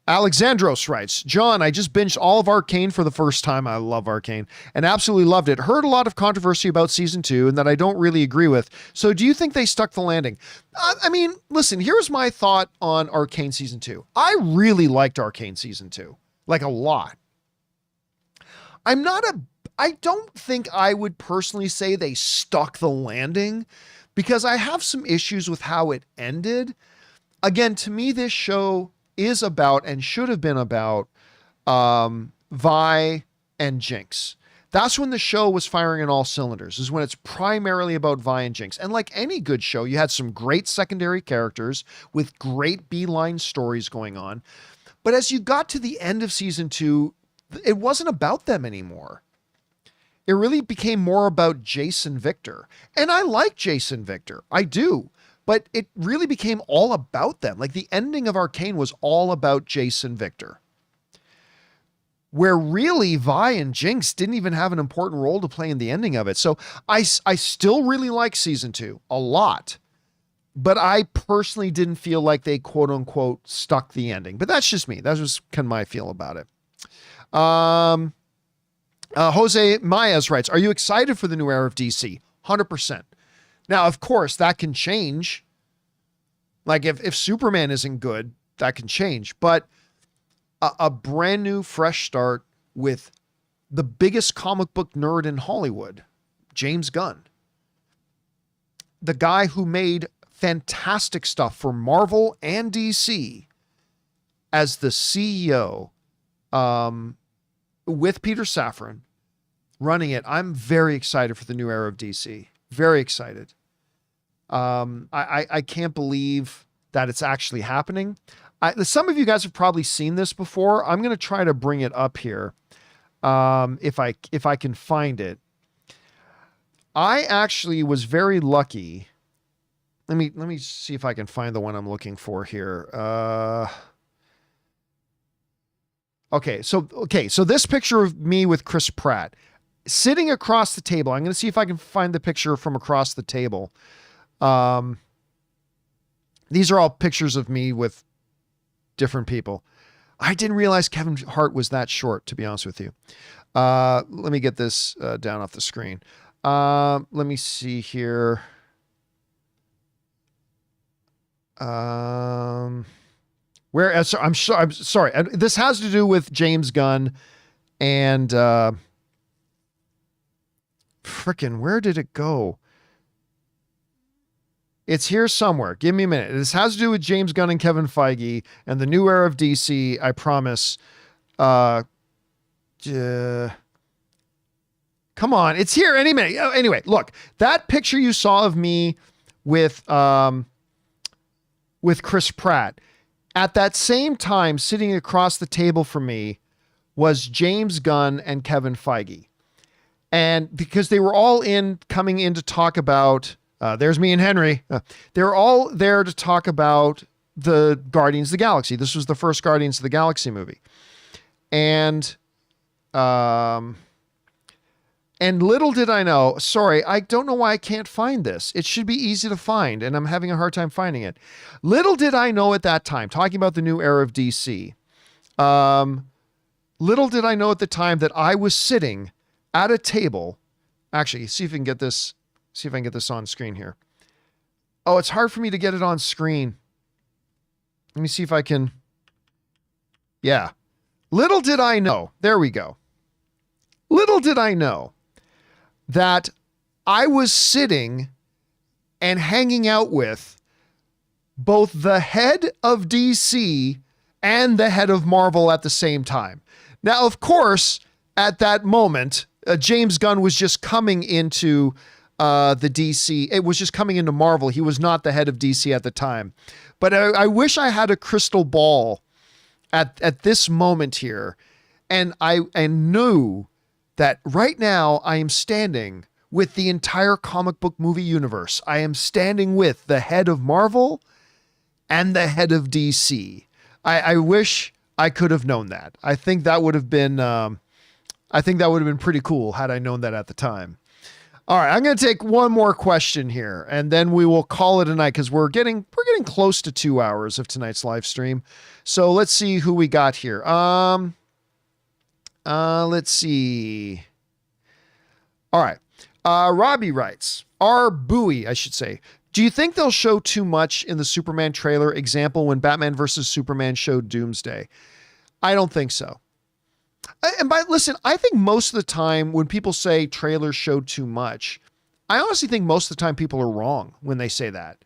Alexandros writes, John, I just binged all of Arcane for the first time. I love Arcane and absolutely loved it. Heard a lot of controversy about season 2 and that I don't really agree with. So do you think they stuck the landing? I mean, listen, here's my thought on Arcane season 2. I really liked Arcane season 2, like a lot. I don't think I would personally say they stuck the landing because I have some issues with how it ended. Again, to me, this show is about and should have been about Vi and Jinx. That's when the show was firing on all cylinders, is when it's primarily about Vi and Jinx. And like any good show, you had some great secondary characters with great beeline stories going on. But as you got to the end of season 2, it wasn't about them anymore. It really became more about Jason Victor. And I like Jason Victor. I do. But it really became all about them. Like the ending of Arcane was all about Jason Victor. Where really Vi and Jinx didn't even have an important role to play in the ending of it. So I still really like season 2 a lot. But I personally didn't feel like they quote unquote stuck the ending. But that's just me. That's just kind of my feel about it. Jose Maez writes, are you excited for the new era of DC? 100%. Now, of course, that can change. Like if Superman isn't good, that can change. But a brand new, fresh start with the biggest comic book nerd in Hollywood, James Gunn. The guy who made fantastic stuff for Marvel and DC as the CEO, with Peter Safran running it. I'm very excited for the new era of DC. Very excited. I can't believe that it's actually happening. Some of you guys have probably seen this before. I'm going to try to bring it up here. If I can find it. I actually was very lucky. Let me see if I can find the one I'm looking for here. Okay, so this picture of me with Chris Pratt sitting across the table. I'm going to see if I can find the picture from across the table. These are all pictures of me with different people. I didn't realize Kevin Hart was that short, to be honest with you. Let me get this down off the screen. Let me see here. I'm sorry. This has to do with James Gunn and frickin', where did it go? It's here somewhere. Give me a minute. This has to do with James Gunn and Kevin Feige and the new era of DC. I promise. Come on. It's here any minute. Anyway, look, that picture you saw of me with Chris Pratt at that same time, sitting across the table from me was James Gunn and Kevin Feige. And because they were all coming in to talk about, there's me and Henry. They were all there to talk about the Guardians of the Galaxy. This was the first Guardians of the Galaxy movie. And little did I know, sorry, I don't know why I can't find this. It should be easy to find, and I'm having a hard time finding it. Little did I know at that time, talking about the new era of DC, little did I know at the time that I was sitting at a table. Actually, see if I can get this on screen here. Oh, it's hard for me to get it on screen. Let me see if I can. Yeah. Little did I know. There we go. Little did I know that I was sitting and hanging out with both the head of DC and the head of Marvel at the same time. Now, of course, at that moment, James Gunn was just coming into the DC. It was just coming into Marvel. He was not the head of DC at the time. But I wish I had a crystal ball at this moment here. And I knew that right now I am standing with the entire comic book movie universe. I am standing with the head of Marvel and the head of DC. I wish I could have known that. I think that would have been pretty cool had I known that at the time. All right, I'm going to take one more question here, and then we will call it a night because we're getting close to 2 hours of tonight's live stream. So let's see who we got here. Let's see. All right. Robbie writes, Bowie, I should say. Do you think they'll show too much in the Superman trailer? Example, when Batman versus Superman showed Doomsday. I don't think so. Listen, I think most of the time when people say trailers showed too much, I honestly think most of the time people are wrong when they say that.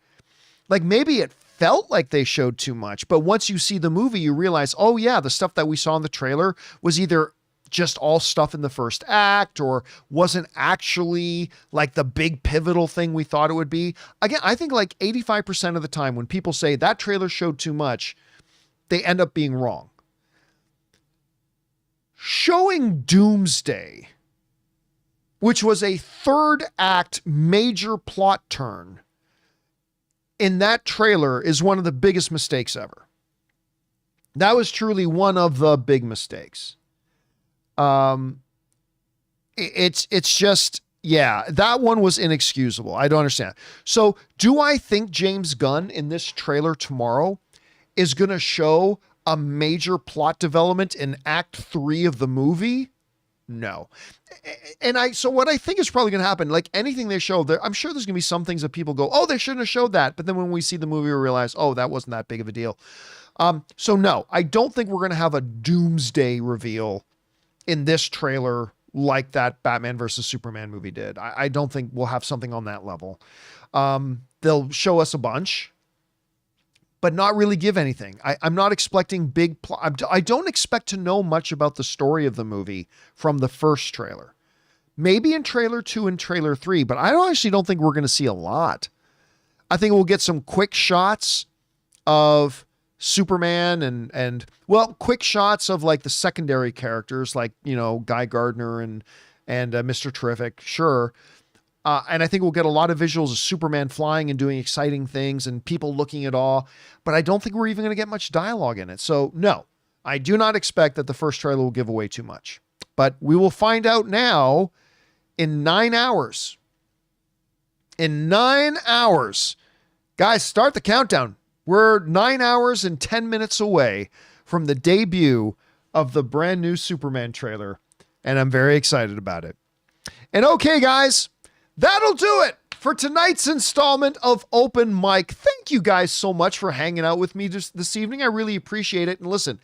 Like maybe it felt like they showed too much, but once you see the movie, you realize, oh yeah, the stuff that we saw in the trailer was either just all stuff in the first act or wasn't actually like the big pivotal thing we thought it would be. Again, I think like 85% of the time when people say that trailer showed too much, they end up being wrong. showing Doomsday, which was a third act major plot turn, in that trailer is one of the biggest mistakes ever. That was truly one of the big mistakes. It's just, yeah, that one was inexcusable. I don't understand. So do I think James Gunn in this trailer tomorrow is going to show a major plot development in Act 3 of the movie? No. So what I think is probably going to happen, like anything they show there, I'm sure there's going to be some things that people go, oh, they shouldn't have showed that. But then when we see the movie, we realize, oh, that wasn't that big of a deal. So no, I don't think we're going to have a Doomsday reveal in this trailer like that Batman versus Superman movie did. I don't think we'll have something on that level. They'll show us a bunch, but not really give anything. I'm not expecting big plot. I don't expect to know much about the story of the movie from the first trailer. Maybe in trailer 2 and trailer 3, but I actually don't think we're going to see a lot. I think we'll get some quick shots of Superman and quick shots of like the secondary characters, like, you know, Guy Gardner and Mr. Terrific. Sure. And I think we'll get a lot of visuals of Superman flying and doing exciting things and people looking at awe, but I don't think we're even going to get much dialogue in it. So no, I do not expect that the first trailer will give away too much, but we will find out now in 9 hours. In 9 hours, guys, start the countdown. We're 9 hours and 10 minutes away from the debut of the brand new Superman trailer, and I'm very excited about it. And okay, guys, that'll do it for tonight's installment of Open Mic. Thank you guys so much for hanging out with me this evening. I really appreciate it. And listen,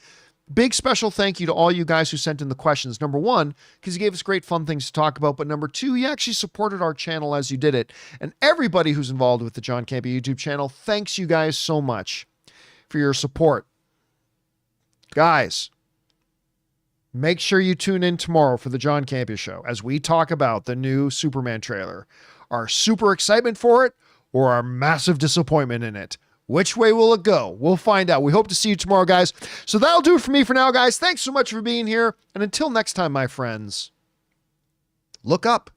big special thank you to all you guys who sent in the questions. Number one, because you gave us great fun things to talk about. But number two, you actually supported our channel as you did it. And everybody who's involved with the John Campea YouTube channel, thanks you guys so much for your support. Guys, make sure you tune in tomorrow for the John Campea Show as we talk about the new Superman trailer, our super excitement for it or our massive disappointment in it. Which way will it go? We'll find out. We hope to see you tomorrow, guys. So that'll do it for me for now, guys. Thanks so much for being here. And until next time, my friends, look up.